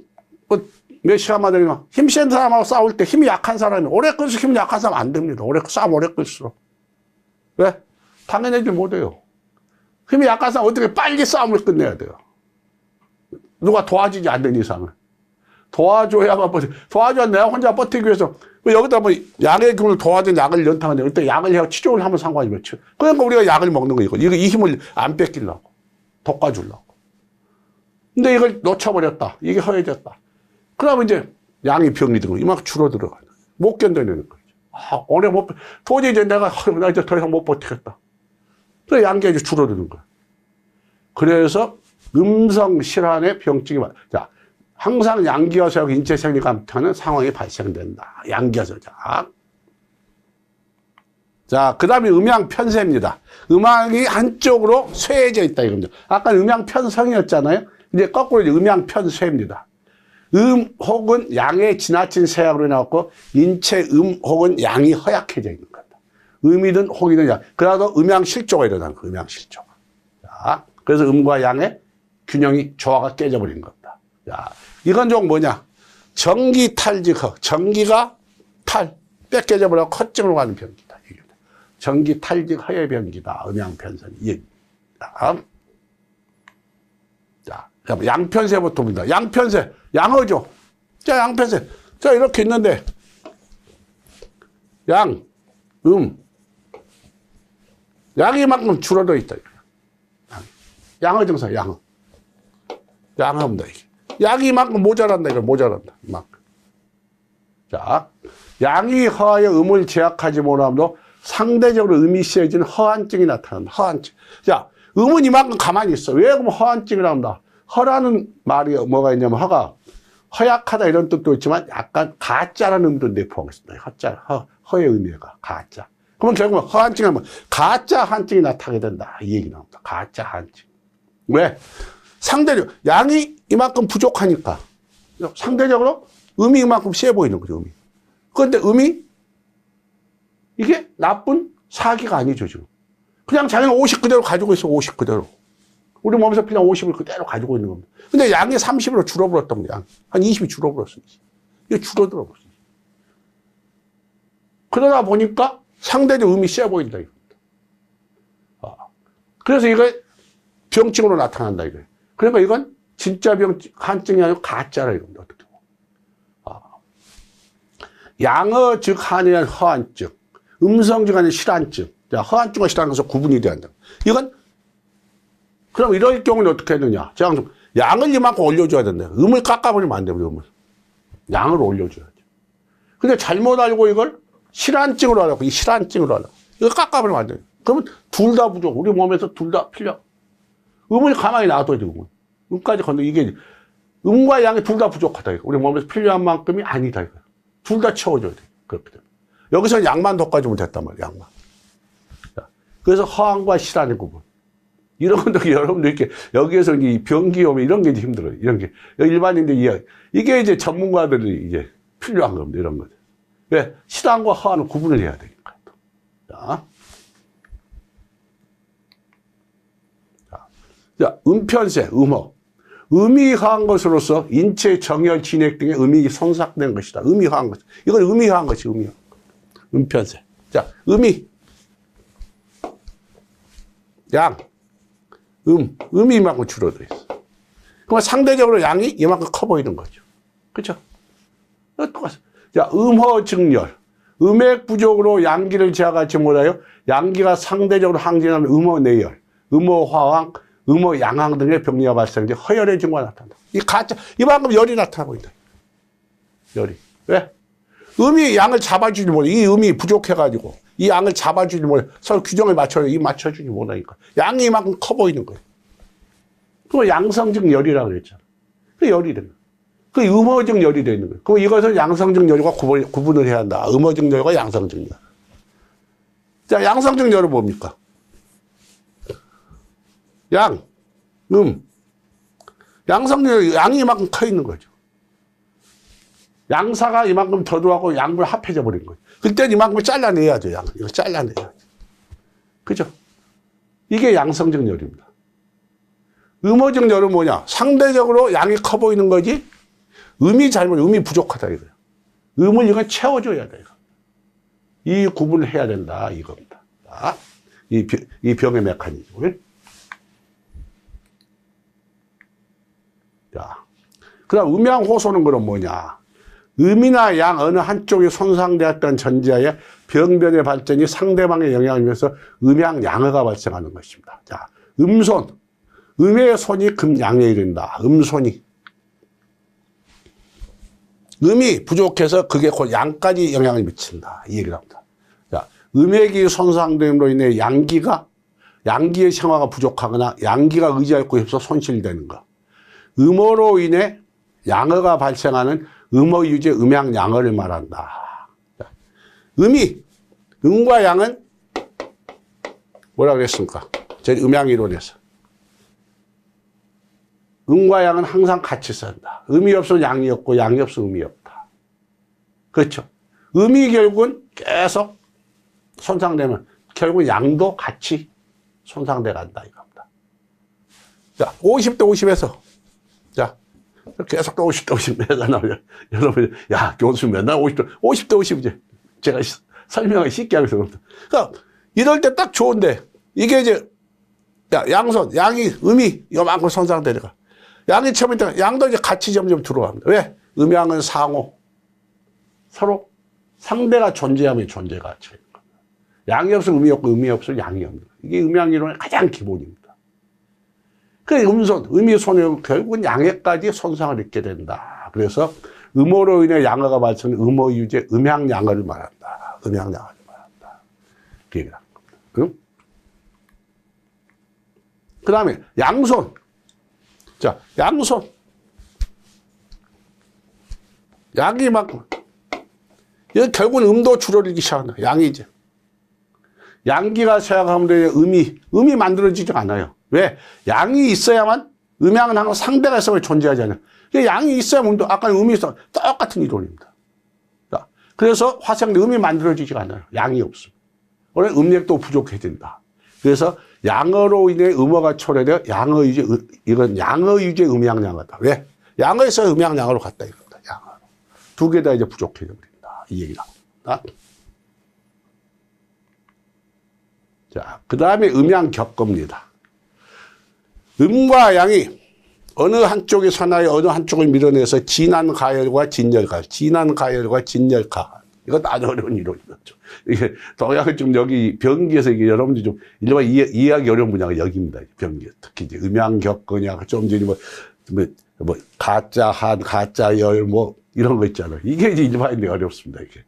몇 시간마다 힘센 사람하고 싸울 때 힘이 약한 사람이 오래 끌수록 힘이 약한 사람 안 됩니다. 싸움 오래 끌수록. 왜? 당해내지 못해요. 힘이 약한 사람 어떻게 빨리 싸움을 끝내야 돼요. 누가 도와주지 않는 이상은. 도와줘야만 도와줘야 내가 혼자 버티기 위해서 여기다 뭐 양의 기운을 도와준 약을 연탕하는데 그때 약을 해야 치료를 하면 상관이 없죠. 그러니까 우리가 약을 먹는 거 이거 이 힘을 안 뺏기려고 돋궈주려고. 근데 이걸 놓쳐버렸다. 이게 허해졌다. 그러면 이제 양이 병이 들고 이만큼 줄어들어가요. 못 견뎌내는 거죠. 아, 오래 도저히 이제 나 이제 더 이상 못 버티겠다. 그래서 양기가 이제 줄어드는 거예요. 그래서 음성실환의 병증이 자, 항상 양기여서하고 인체생리 감퇴하는 상황이 발생된다. 양기여서. 자, 그 다음에 음양편세입니다. 음양이 한쪽으로 쇠해져 있다 이겁니다. 아까 음양편성이었잖아요. 이제 거꾸로 이제 음양편쇠입니다. 혹은 양의 지나친 쇠약으로 인해서 인체 혹은 양이 허약해져 있는 겁니다. 음이든 혹이든 양. 그래서 음양실조가 일어나는 거예요. 음양실조가. 자, 그래서 음과 양의 균형이 조화가 깨져버린 겁니다. 자, 이건 좀 뭐냐? 전기탈직허. 전기가 뺏겨져버려 커증으로 가는 병기다. 전기탈직허의 병기다. 음양편선이. 자, 양편세부터 봅니다. 양편세. 양어죠. 자, 양편세. 자, 이렇게 있는데, 양이 이만큼 줄어들어 있다. 양어 증상, 양어. 양어입니다, 이게. 양이 이만큼 모자란다, 이거 모자란다. 이만큼. 자, 양이 허하여 음을 제약하지 못함도 상대적으로 음이 세진 허한증이 나타난다. 허한증. 자, 음은 이만큼 가만히 있어. 왜 그럼 허한증이라 합니다. 허라는 말이 뭐가 있냐면 허가 허약하다 이런 뜻도 있지만 약간 가짜라는 의미도 내포하겠습니다. 허의 의미가 가짜. 그러면 결국은 허한증이 하면 가짜 한증이 나타나게 된다. 이 얘기 나옵니다. 가짜 한증. 왜? 상대적으로 양이 이만큼 부족하니까 상대적으로 음이 이만큼 세 보이는 거죠. 음이. 그런데 음이 이게 나쁜 사기가 아니죠. 지금. 그냥 자기는 50 그대로 가지고 있어. 50 그대로. 우리 몸에서 필요한 50을 그대로 가지고 있는 겁니다. 근데 양이 30으로 줄어들었던 거야. 한 20이 줄어들었어. 이게 줄어들어 버렸어. 그러다 보니까 상대적 음이 세 보인다. 이겁니다. 그래서 이거 병증으로 나타난다. 이거예요. 그러니까 이건 진짜 한증이 아니고 가짜라 이겁니다. 어떻게 보면. 양어 즉 한이란 허한증, 음성 즉 한이 실한증. 자, 허한증과 실한 것은 구분이 돼야 한다. 이건 그럼 이럴 경우는 어떻게 했느냐? 제가 양을 이만큼 올려줘야 된다. 음을 깎아버리면 안 됩니다. 음을. 양을 올려줘야죠. 근데 잘못 알고 이걸 실한증으로 하려고, 이 실한증으로 하려고. 이거 깎아버리면 안 돼요. 그러면 둘 다 부족. 우리 몸에서 둘 다 필요. 음을 가만히 놔둬야 돼요. 음까지 건너 이게 음과 양이 둘 다 부족하다. 이거. 우리 몸에서 필요한 만큼이 아니다. 이거. 둘 다 채워줘야 돼. 그렇게 되면. 여기서 양만 돋궈주면 됐단 말이야. 양만. 자, 그래서 허한과 실한의 구분. 이런 것도 여러분들 이렇게 여기에서 이 병기 오면 이런 게 이제 힘들어요. 이런 게 일반인들 이야기. 이게 이제 전문가들이 이제 필요한 겁니다. 이런 것들. 왜? 실한과 허한은 구분을 해야 되니까. 자. 자, 음편세, 음허. 음이 허한 것으로서 인체 정열, 진액 등의 음이 손삭된 것이다. 음이 허한 것. 이건 음이 허한 것이 음이. 음편세. 자, 음이. 양. 음이 이만큼 줄어들어 있어. 그러면 상대적으로 양이 이만큼 커 보이는 거죠. 그렇죠? 똑같아. 자, 음허 증열. 음액 부족으로 양기를 제어하지 못하여 양기가 상대적으로 항진하는 음허 내열, 음허 화황, 음허 양항 등의 병리가 발생돼 허열의 증후가 나타난다. 이 가짜, 이만큼 열이 나타나고 있다. 열이. 왜? 음이 양을 잡아주지 못해. 이 음이 부족해가지고 이 양을 잡아주지 못해. 서로 규정을 맞춰주지 못하니까 양이 이만큼 커 보이는 거예요. 그거 양성적 열이라고 그랬잖아. 그 열이 되는 거예요. 그 음어적 열이 되는 거예요. 그럼 이것을 양성적 열과 구분을 해야 한다. 음어적 열과 양성적 열. 자, 양성적 열은 뭡니까? 양, 양성적 양이 이만큼 커 있는 거죠. 양사가 이만큼 더 들어가고 양을 합해져 버린 거예요. 그때 이만큼 잘라내야죠, 양. 이거 잘라내야죠. 그죠? 이게 양성적 열입니다. 음어적 열은 뭐냐? 상대적으로 양이 커 보이는 거지, 음이 부족하다, 이거예요. 음을 이건 채워줘야 돼요. 이 구분을 해야 된다, 이겁니다. 자, 이 병의 메커니즘을. 자, 그 다음 음양호소는 그럼 뭐냐? 음이나 양 어느 한쪽이 손상되었던 전제하에 병변의 발전이 상대방의 영향을 주면서 음양양어가 발생하는 것입니다. 자, 음손. 음의 손이 금양에 이른다. 음손이. 음이 부족해서 그게 곧 양까지 영향을 미친다. 이 얘기를 합니다. 자, 음액이 손상됨으로 인해 양기의 생화가 부족하거나 양기가 의지할 곳이 없어 손실되는 것. 음어로 인해 양어가 발생하는 음어 유제 음양양어를 말한다. 자, 음과 양은 뭐라 그랬습니까? 제 음양이론에서. 음과 양은 항상 같이 산다. 음이 없으면 양이 없고 양이 없으면 음이 없다. 그렇죠. 음이 결국은 계속 손상되면 결국 양도 같이 손상돼 간다 이겁니다. 자, 50대 50에서 자, 계속 50대 50 매달 나오죠. 여러분, 야, 교수 맨날 50대 50 이제 제가 설명을 쉽게 하면서 그럽니다. 그러니까 이럴 때 딱 좋은데 이게 이제 양손, 음이 요만큼 손상되니까 양이 처음에 양도 이제 같이 점점 들어갑니다. 왜? 음양은 상호. 서로 상대가 존재하면 존재가 처해요. 양이 없으면 음이 없고 음이 없으면 양이 없는 거예요. 이게 음양이론의 가장 기본입니다. 그 음이 손해 결국은 양에까지 손상을 입게 된다. 그래서 음어로 인해 양어가 발생한 음어 유제 음양양어를 말한다. 음양양어를 말한다. 그 얘기를 하는 겁니다. 그 다음에 양손. 자, 양손. 양이 막, 이거 결국은 음도 줄어들기 시작한다. 양이 이제. 양기가 시작하면 음이 만들어지지 않아요. 왜? 양이 있어야만, 음양은 항상 상대가 있어야 존재하지 않아요. 양이 있어야 음도, 아까 음이 있어. 똑같은 이론입니다. 자, 그래서 화생돼 음이 만들어지지 않아요. 양이 없으면. 원래 음력도 부족해진다. 그래서 양어로 인해 음어가 초래되어 양어 유제, 이건 양어 유제 음양양어다. 왜? 양어에서 음양양어로 갔다 이겁니다. 양어로. 두 개 다 이제 부족해져 버린다. 이 얘기를 합니다. 자, 그 다음에 음양격겁니다. 음과 양이 어느 한쪽이 선하여 어느 한쪽을 밀어내서 진한가열과 진열가. 이건 아주 어려운 이론이죠. 이게 동양은 좀 여기 병기에서 이게 여러분들 좀 일반 이해하기 어려운 분야가 여기입니다. 병기. 특히 이제 음양격거냐, 좀 전에 뭐 가짜한, 가짜열 이런 거 있잖아요. 이게 이제 일반인들이 어렵습니다. 이게.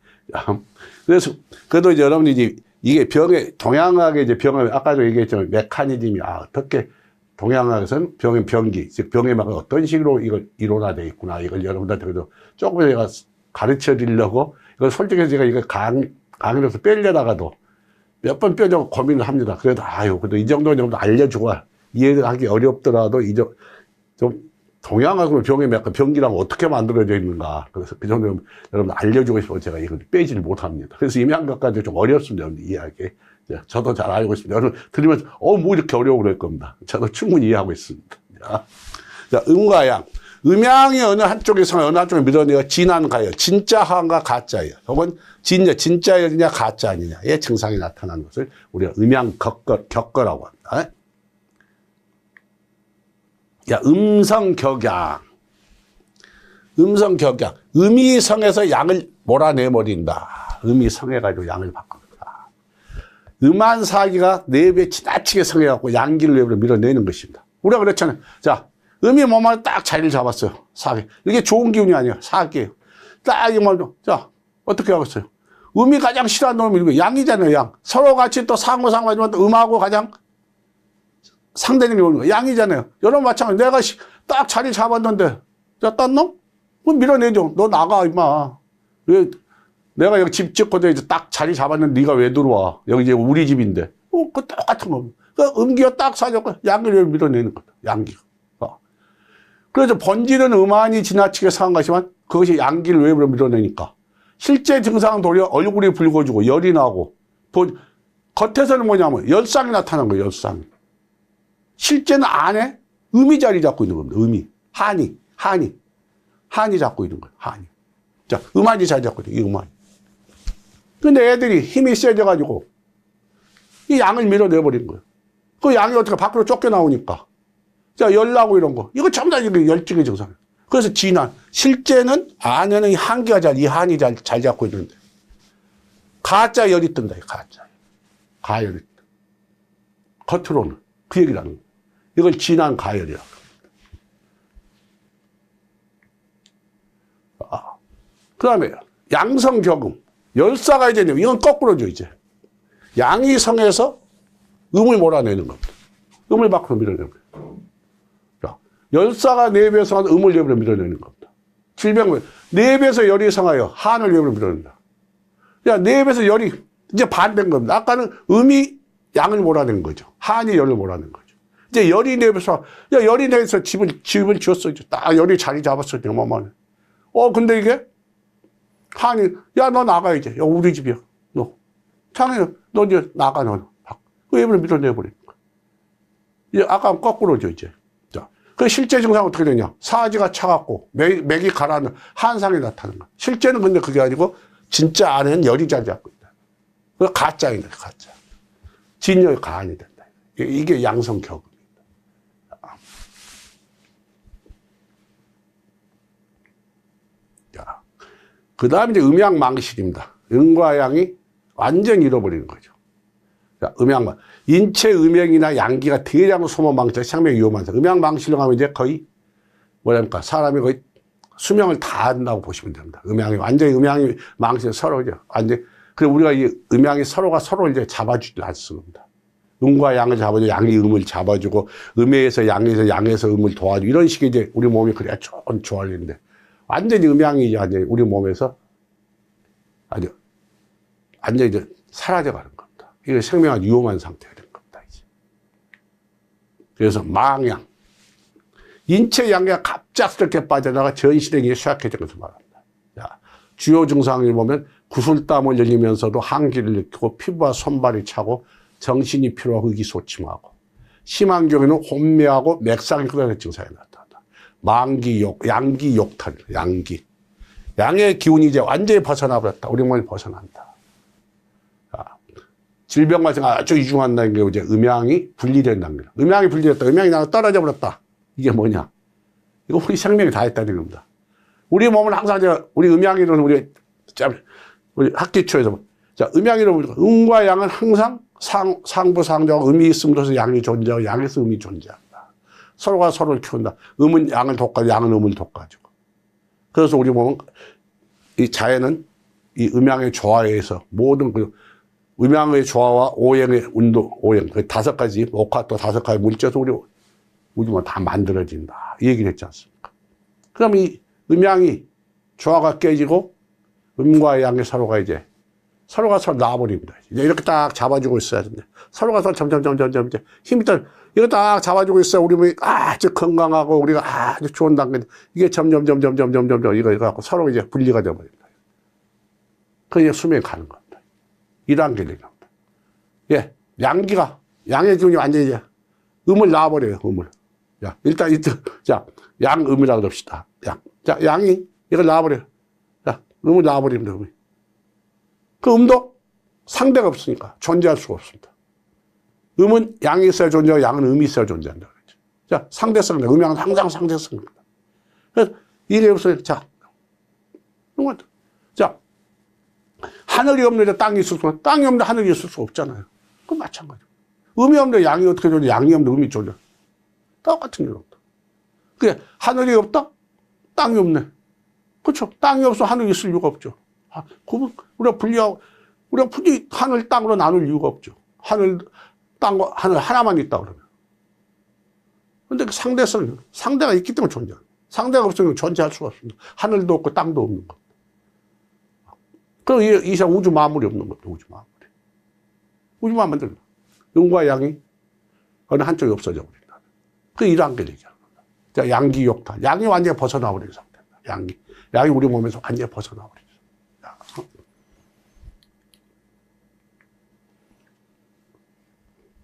그래서 그래도 이제 여러분들이 이게 동양학의 이제 병을 아까도 얘기했지만 메커니즘이 어떻게 동양학에서는 병기, 즉 병의 막은 어떤 식으로 이걸 이론화되어 있구나. 이걸 여러분들한테 그래도 조금 제가 가르쳐 드리려고 이걸 솔직히 제가 이거 강의로서 빼려다가도 몇 번 빼려고 고민을 합니다. 그래도 그래도 이 정도는 알려주고 이해하기 어렵더라도 좀 동양학으로 병의 약간 병기랑 어떻게 만들어져 있는가. 그래서 그 정도는 여러분 알려주고 싶어서 제가 이걸 빼지를 못합니다. 그래서 임양학까지 좀 어렵습니다. 여러분 이해하기. 저도 잘 알고 있습니다. 여러분 들으면서 뭐 이렇게 어려워 그럴 겁니다. 저도 충분히 이해하고 있습니다. 자, 음과 양. 음양이 어느 한쪽에서 어느 한쪽에 밀어내어 진한가열. 진짜한가 가짜예요. 혹은 진짜열이냐 가짜 아니냐의 증상이 나타나는 것을 우리가 음양격거라고 합니다. 야, 음성격양. 음이 성에서 양을 몰아내버린다. 음이 성해가지고 양을 바꿉니다. 음한사기가 네 배 지나치게 성해갖고 양기를 내버려 밀어내는 것입니다. 우리가 그렇잖아요. 자, 음이 몸 안에 딱 자리를 잡았어요. 사기. 이게 좋은 기운이 아니에요. 사기예요. 딱 이만 자 어떻게 하겠어요? 음이 가장 싫어하는 놈이 이거 양이잖아요. 양. 서로 같이 또 상호상호하지만 또 음하고 가장 상대적인 놈이 양이잖아요. 여러분 마찬가지. 내가 딱 자리 잡았는데 자 딴 놈? 그럼 밀어내죠. 너 나가 임마. 왜 내가 여기 집 짓고도 이제 딱 자리 잡았는데 네가 왜 들어와? 여기 이제 우리 집인데. 그 똑같은 거. 그 음기가 딱 사줬고 양기를 밀어내는 거다. 양기가. 그래서 번지는 음안이 지나치게 상한 것이지만 그것이 양기를 왜 밀어내니까. 실제 증상은 도리어 얼굴이 붉어지고 열이 나고 겉에서는 뭐냐면 열상이 나타난 거예요. 열상. 실제는 안에 음이 자리 잡고 있는 겁니다. 음이. 한이 잡고 있는 거예요. 한이. 자, 음안이 자리 잡고 있는 거예요. 이 음안이. 근데 애들이 힘이 세져가지고 이 양을 밀어내버린 거예요. 그 양이 어떻게 밖으로 쫓겨나오니까. 자, 열 나고 이런 거. 이거 전부 다 열증의 증상이에요. 그래서 진한. 실제는 안에는 한기가 이 한이 잘 잡고 있는데. 가짜 열이 뜬다, 가짜. 가열이 뜬다. 겉으로는. 그 얘기를 하는 거예요. 이걸 진한 가열이라고 합니다. 그 다음에 양성격음. 열사가 이제, 이건 거꾸로죠, 이제. 양이 성에서 음을 몰아내는 겁니다. 음을 밖으로 밀어내는 거예요. 자, 열사가 네 배에서 음을 네 배로 밀어내는 겁니다. 질병은 네 배에서 열이 성하여 한을 네 배로 밀어낸다. 야, 네 배에서 열이 이제 반대인 겁니다. 아까는 음이 양을 몰아낸 거죠. 한이 열을 몰아낸 거죠. 이제 열이 네 배에서, 야, 열이 네 배에서 집을 지었어. 딱 열이 자리 잡았어. 어마어마하네. 근데 이게 한이, 야, 너 나가, 이제. 야, 우리 집이야. 너. 창현이, 너 이제 나가, 너. 그 예불을 밀어내버리는 거야. 이제 아까 거꾸로죠, 이제. 자. 그 실제 증상은 어떻게 되냐. 사지가 차갑고, 맥이 가라앉는 한상이 나타나는 거야. 실제는 근데 그게 아니고, 진짜 안에는 열이 자리 잡고 있다. 그 가짜입니다, 가짜. 진열이 가안이 된다. 이게 양성격입니다. 자. 그 다음에 이제 음양망실입니다. 음과 양이 완전히 잃어버리는 거죠. 자, 음양망. 인체 음양이나 양기가 대량으로 소모망실, 상당히 위험한 상. 음양망실로 가면 이제 거의, 뭐랄까, 사람이 거의 수명을 다 한다고 보시면 됩니다. 완전히 음양이 망실 서로죠. 완전히. 그리고 우리가 이 음양이 서로가 서로 이제 잡아주지 않습니다. 음과 양을 잡아주고, 양이 음을 잡아주고, 음에서 양에서 음을 도와주고, 이런 식의 이제 우리 몸이 그래야 좋은 조화인데, 완전히 음양이 이제 우리 몸에서 완전히 이제 사라져가는 겁니다. 이게 생명이 위험한 상태가 된 겁니다, 이제. 그래서 망양. 인체 양기가 갑작스럽게 빠져나가 전신에 쇠약해진 것을 말합니다. 자, 주요 증상을 보면 구슬땀을 흘리면서도 한기를 느끼고 피부와 손발이 차고 정신이 피로하고 의기소침하고 심한 경우에는 혼미하고 맥상이 끓어는 증상이 나타난다. 양기 욕탈, 양기. 양의 기운이 이제 완전히 벗어나버렸다. 우리 몸이 벗어난다. 질병 발생 아주 이중한 단계, 이제 음양이 분리된 단계. 음양이 분리됐다. 음양이 나가 떨어져 버렸다. 이게 뭐냐? 이거 우리 생명이 다 했다는 겁니다. 우리 몸은 항상 우리 음양이로는 우리 학기 초에서 자, 음양이로 음과 양은 항상 상부상조하고 음이 있음으로써 양이 존재하고 양에서 음이 존재한다. 서로가 서로를 키운다. 음은 양을 돋가지고 양은 음을 돋가지고. 그래서 우리 몸은 이 자연은 이 음양의 조화에 의해서 모든 그 음양의 조화와 오행의 운동, 오행, 그 5가지, 목화 또 5가지 물질에서 우리 몸 다 만들어진다. 이 얘기를 했지 않습니까? 그럼 이 음양이 조화가 깨지고 음과 양의 서로가 서로 놔버립니다. 이제 이렇게 딱 잡아주고 있어야 되는데 서로가 점점 이제 힘이 딱 이거 딱 잡아주고 있어야 우리 몸이 아주 건강하고 우리가 아주 좋은 단계 이게 점점 이거 갖고 서로 이제 분리가 되어버립니다. 그게 수명이 가는 겁니다. 2단계를 얘기합니다. 예, 양의 기운이 완전히 이제 음을 놔버려요, 음을. 자, 일단 자, 양음이라고 그럽시다. 자, 양이 이걸 놔버려요. 자, 음을 놔버립니다, 음이. 그 음도 상대가 없으니까 존재할 수가 없습니다. 음은 양이 있어야 존재하고 양은 음이 있어야 존재한다. 그랬죠. 자, 상대성입니다. 음양은 항상 상대성입니다. 그래서 이게 없어요. 자, 하늘이 없는데 땅이 있을 수, 땅이 없는데 하늘이 있을 수 없잖아요. 그건 마찬가지고. 음이 없는데 양이 어떻게 존재, 양이 없는데 음이 존재. 똑같은 일 없다. 그게 하늘이 없다? 땅이 없네. 그렇죠. 땅이 없으면 하늘이 있을 이유가 없죠. 우리가 하늘 땅으로 나눌 이유가 없죠. 하늘 하나만 있다 그러면. 근데 그 상대가 있기 때문에 존재해요. 상대가 없으면 존재할 수가 없습니다. 하늘도 없고 땅도 없는 것. 그럼 이 세상 우주 만물이 없는 것도 우주 만물이. 우주 만물은 음과 양이 어느 한쪽이 없어져 버린다. 그 이러한 게 얘기하는 겁니다. 자, 양기욕탈. 양이 완전히 벗어나 버린 상태입니다. 양이 우리 몸에서 완전히 벗어나 버린 상태.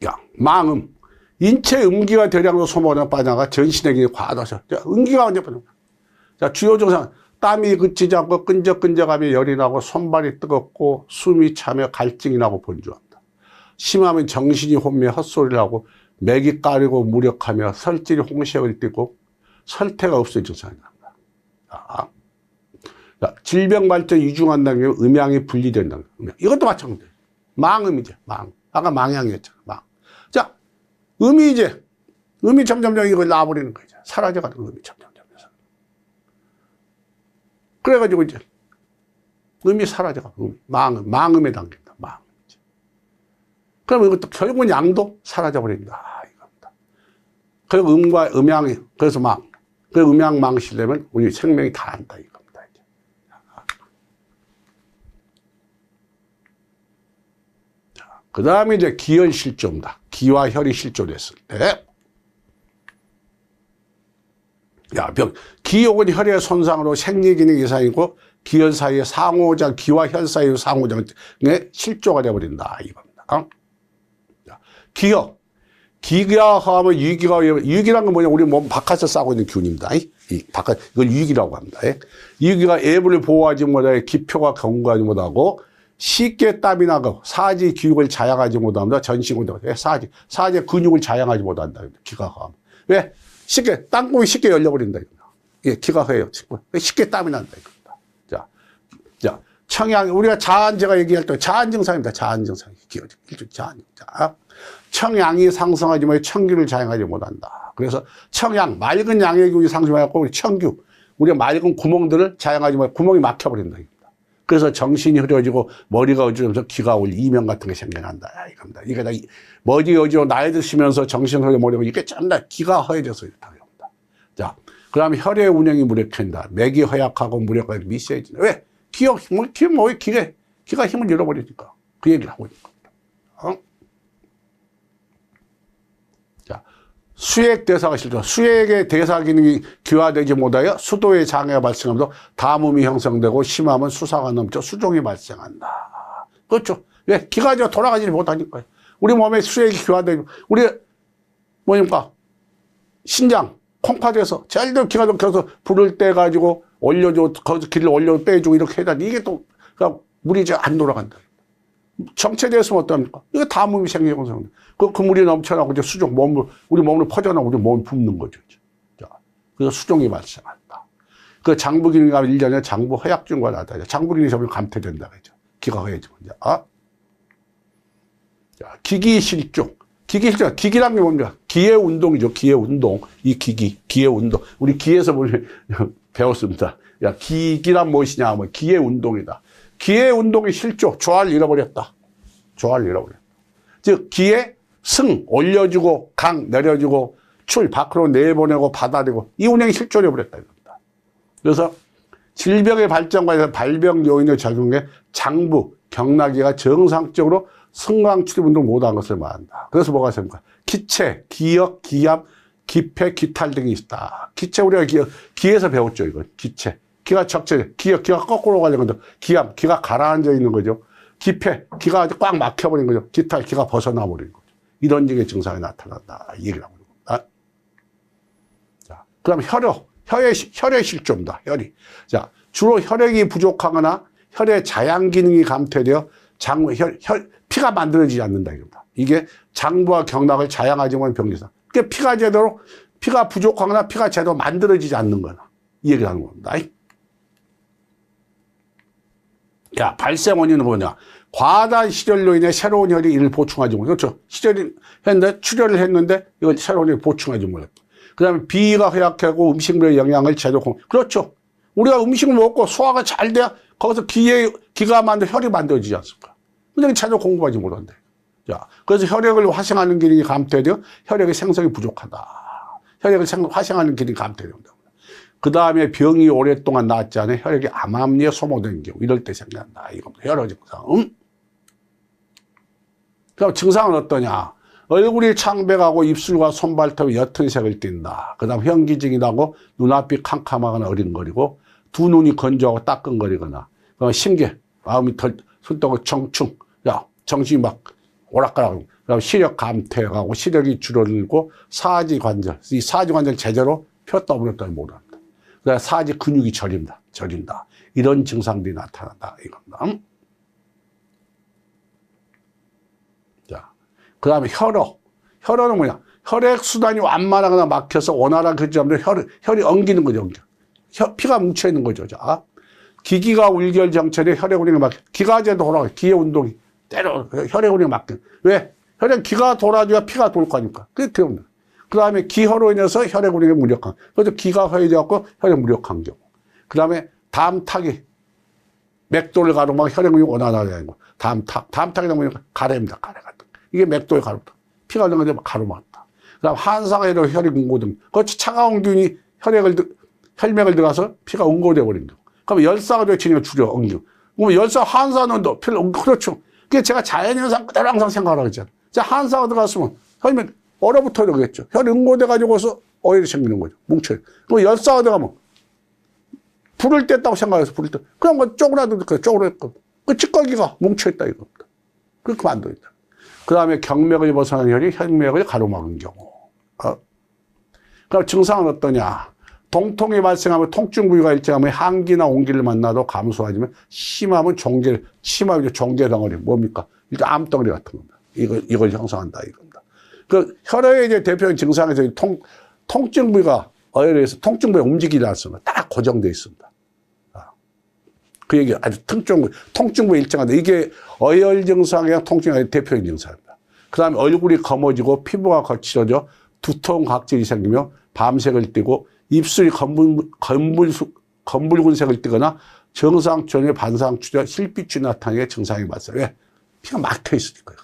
양, 망음. 인체 음기가 대량으로 소모하는 빠져나가 전신에게 과다서. 음기가 완전히 빠져. 자, 주요 증상. 땀이 그치지 않고 끈적끈적하며 열이 나고 손발이 뜨겁고 숨이 차며 갈증이 나고 번주한다. 심하면 정신이 혼미해 헛소리를 하고 맥이 까리고 무력하며 설질이 홍색을 띠고 설태가 없어진 증상이 난다. 자, 질병 발전 이중한다는 게 음양이 분리된다는 거예요. 이것도 마찬가지예요. 망음이죠. 망. 아까 망양이었잖아. 망. 자, 음이 점점 이걸 놔버리는 거죠. 사라져가는 음이 점점. 그래가지고 이제 음이 사라져가. 망음에 담긴다. 망음. 그러면 이것도 결국은 양도 사라져버린다. 이겁니다. 그리고 음과 음양이, 그래서 그 음양망실되면 우리 생명이 다 한다. 이겁니다. 이제. 자, 그 다음에 이제 기혈실조입니다. 기와 혈이 실조됐을 때. 기욕은 혈의 손상으로 생리기능 이상이고 기혈 사이의 상호작, 기와 혈 사이의 상호작에 실조가 되어버린다. 이겁니다. 기역. 기가 하면 유기란 건 뭐냐? 우리 몸 바깥에서 싸고 있는 균입니다. 이걸 유기라고 합니다. 유기가 애부를 보호하지 못하고 기표가 경고하지 못하고 쉽게 땀이 나고 사지 기육을 자양하지 못합니다. 전신운동. 사지의 근육을 자양하지 못한다. 기가 하면. 왜? 땅콩이 쉽게 열려버린다. 이게 기가 허해요. 쉽게 땀이 난다. 이겁니다. 자, 청양, 우리가 자한제가 얘기할 때 자한 증상입니다. 자한 증상. 자한. 청양이 상승하지만 청규를 자양하지 못한다. 그래서 청양, 맑은 양의 균이 상승하고 우리 청규, 우리가 맑은 구멍들을 자양하지 못하고 구멍이 막혀버린다. 이겁니다. 그래서 정신이 흐려지고 머리가 어지러면서 기가 올 이명 같은 게 생겨난다. 이겁니다. 이게 다 머리가 어지러워 나이 드시면서 정신 흐려 머리가 이게 전부 다 기가 허해져서 이렇다. 자, 그 다음에 혈의 운영이 무력해진다. 맥이 허약하고 무력하고 미세해진다. 왜? 기가 힘을 잃어버리니까. 그 얘기를 하고 있는 겁니다. 자, 수액 대사가 실조. 수액의 대사 기능이 기화되지 못하여 수도의 장애가 발생하면서 담음이 형성되고 심하면 수사가 넘쳐 수종이 발생한다. 그렇죠. 왜? 기가 돌아가지 못하니까요. 우리 몸에 수액이 기화되고, 우리, 신장, 콩팥에서 제일들 기가 켜서 불을 떼가지고 올려줘, 거기서 기를 올려 빼주고 이렇게 해다 이게 또, 물이 이제 안 돌아간다. 정체되었으면 어떡합니까? 이거 담음이 생기고, 그 물이 넘쳐나고 이제 수종, 우리 몸으로 퍼져나오고 우리 몸이 붓는 거죠. 자, 그래서 수종이 발생한다. 그 장부 기능이 1년에 장부 허약증과 나타나죠. 장부 기능이 점점 감퇴된다. 그죠? 기가 허해지고, 이제. 자, 기기실종. 기기란 게 뭡니까? 기의 운동이죠. 기의 운동. 이 기의 운동. 우리 기에서 배웠습니다. 야, 기기란 무엇이냐 하면 기의 운동이다. 기의 운동이 실조. 조화를 잃어버렸다. 조화를 잃어버렸다. 즉, 기의 승, 올려주고, 강, 내려주고, 출, 밖으로 내보내고, 받아들이고, 이 운영이 실조해버렸다. 이겁니다. 그래서 질병의 발전과 발병 요인을 작용해 장부, 경락기가 정상적으로 승강 출입 운동 못한 것을 말한다. 그래서 뭐가 있습니까? 기체, 기역, 기압, 기폐, 기탈 등이 있다. 기체 우리가 기에서 배웠죠, 이거. 기체. 기가 적체, 기가 거꾸로 가는 거죠. 기압, 기가 가라앉아 있는 거죠. 기폐, 기가 아주 꽉 막혀버린 거죠. 기탈, 기가 벗어나 버린 거죠. 이런 식의 증상이 나타난다. 이 얘기를 하고 있는 겁니다. 자, 그 다음에 혈의 실조입니다. 혈이. 자, 주로 혈액이 부족하거나 혈의 자양 기능이 감퇴되어 피가 만들어지지 않는다. 이겁니다. 이게 장부와 경락을 자양하지 못한 병리상. 그러니까 피가 부족하거나 피가 제대로 만들어지지 않는 거나. 이 얘기를 하는 겁니다. 야, 발생 원인은 뭐냐? 과다한 시절로 인해 새로운 혈이 이를 보충하지 못해. 그렇죠. 출혈을 했는데 이걸 새로운 혈이 보충하지 못해. 그 다음에 비위가 허약하고 음식물의 영양을 제대로 그렇죠. 우리가 음식을 먹고 소화가 잘 돼야 거기서 기가 혈이 만들어지지 않습니까? 근데 제대로 공부하지 못한대. 자, 그래서 혈액을 화생하는 기능이 감퇴되어 혈액의 생성이 부족하다. 혈액을 화생하는 기능이 감퇴된다. 그 다음에 병이 오랫동안 낫지 않아 혈액이 암암리에 소모된 경우 이럴 때 생긴다. 이겁니다. 여러 증상. 그럼 증상은 어떠냐? 얼굴이 창백하고 입술과 손발톱이 옅은 색을 띈다. 그 다음 현기증이 나고 눈앞이 캄캄하거나 어린거리고 두 눈이 건조하고 따끔거리거나 심계, 마음이 설떡고 정충, 정신이 막 오락가락. 그다음 시력 감퇴하고 시력이 줄어들고 사지관절, 이 사지관절 제대로 폈다 오렸다 못한다. 그다음 사지 근육이 저린다. 이런 증상들이 나타난다. 이겁니다. 자, 그다음에 혈어는 뭐냐? 혈액 수단이 완만하거나 막혀서 원활하게 흐르지 않는 혈이 엉기는 거죠. 피가 뭉쳐 있는 거죠. 자, 기기가 울결 정철에 혈액 운행이 막혀. 기가제도 돌아가. 기의 운동이 때려 혈액 운행이 막혀. 왜? 기가 돌아줘야 피가 돌 거니까. 그게 때문에. 그 다음에 기혈로 인해서 혈액 운행이 무력한. 그래서 기가 허해져갖고 혈액 무력한 경우. 그 다음에 다음탁이 맥도를 가로막고 혈액 운행이 원활하게 되는 거. 다음탁이 되면 가래입니다. 가래 같은 거. 이게 맥도의 가로다. 피가 흐르는 건데 가로막다. 그 다음 한사가 이런 혈액 응고등. 그렇지 차가운 균이 혈맥을 들어가서 피가 응고돼 버린 거. 그럼 열사가 되치니까 줄여 엉겨. 그럼 열사 한사는 또 그렇죠. 그게 제가 자연현상 그대로 항상 생각하라고 했잖아요. 자, 한사가 들어갔으면 혈맥 얼어붙어 되겠죠. 혈 응고돼 가지고서 오일이 생기는 거죠. 뭉쳐요. 그럼 열사가 들어가면 불을 뗐다고 생각해서 불을 뗐. 그럼 그 쪼그라들고 그 찌꺼기가 뭉쳐있다 이겁니다. 그렇게 만들어있다. 그 다음에 경맥을 벗어난 혈이 혈맥을 가로막은 경우. 그럼 증상은 어떠냐? 동통이 발생하면 통증 부위가 일정하면 한기나 온기를 만나도 감소하지만 심하면 심하면 종괴 덩어리 뭡니까? 일단 암덩어리 같은 겁니다. 이걸 형성한다 이겁니다. 그 혈액의 이제 대표적인 증상에서 통증 부위가 어혈에서 통증 부위가 움직이지 않습니다. 딱 고정되어 있습니다. 그 얘기 아주 통증 부위 일정하다. 이게 어혈 증상의 통증의 대표적인 증상입니다. 그 다음에 얼굴이 검어지고 피부가 거칠어져 두터운 각질이 생기며 밤색을 띠고 입술이 검붉은색을 띠거나 정상적인 반상추적 힐빛이 나타나게 증상이 발생. 왜? 피가 막혀 있으니까요.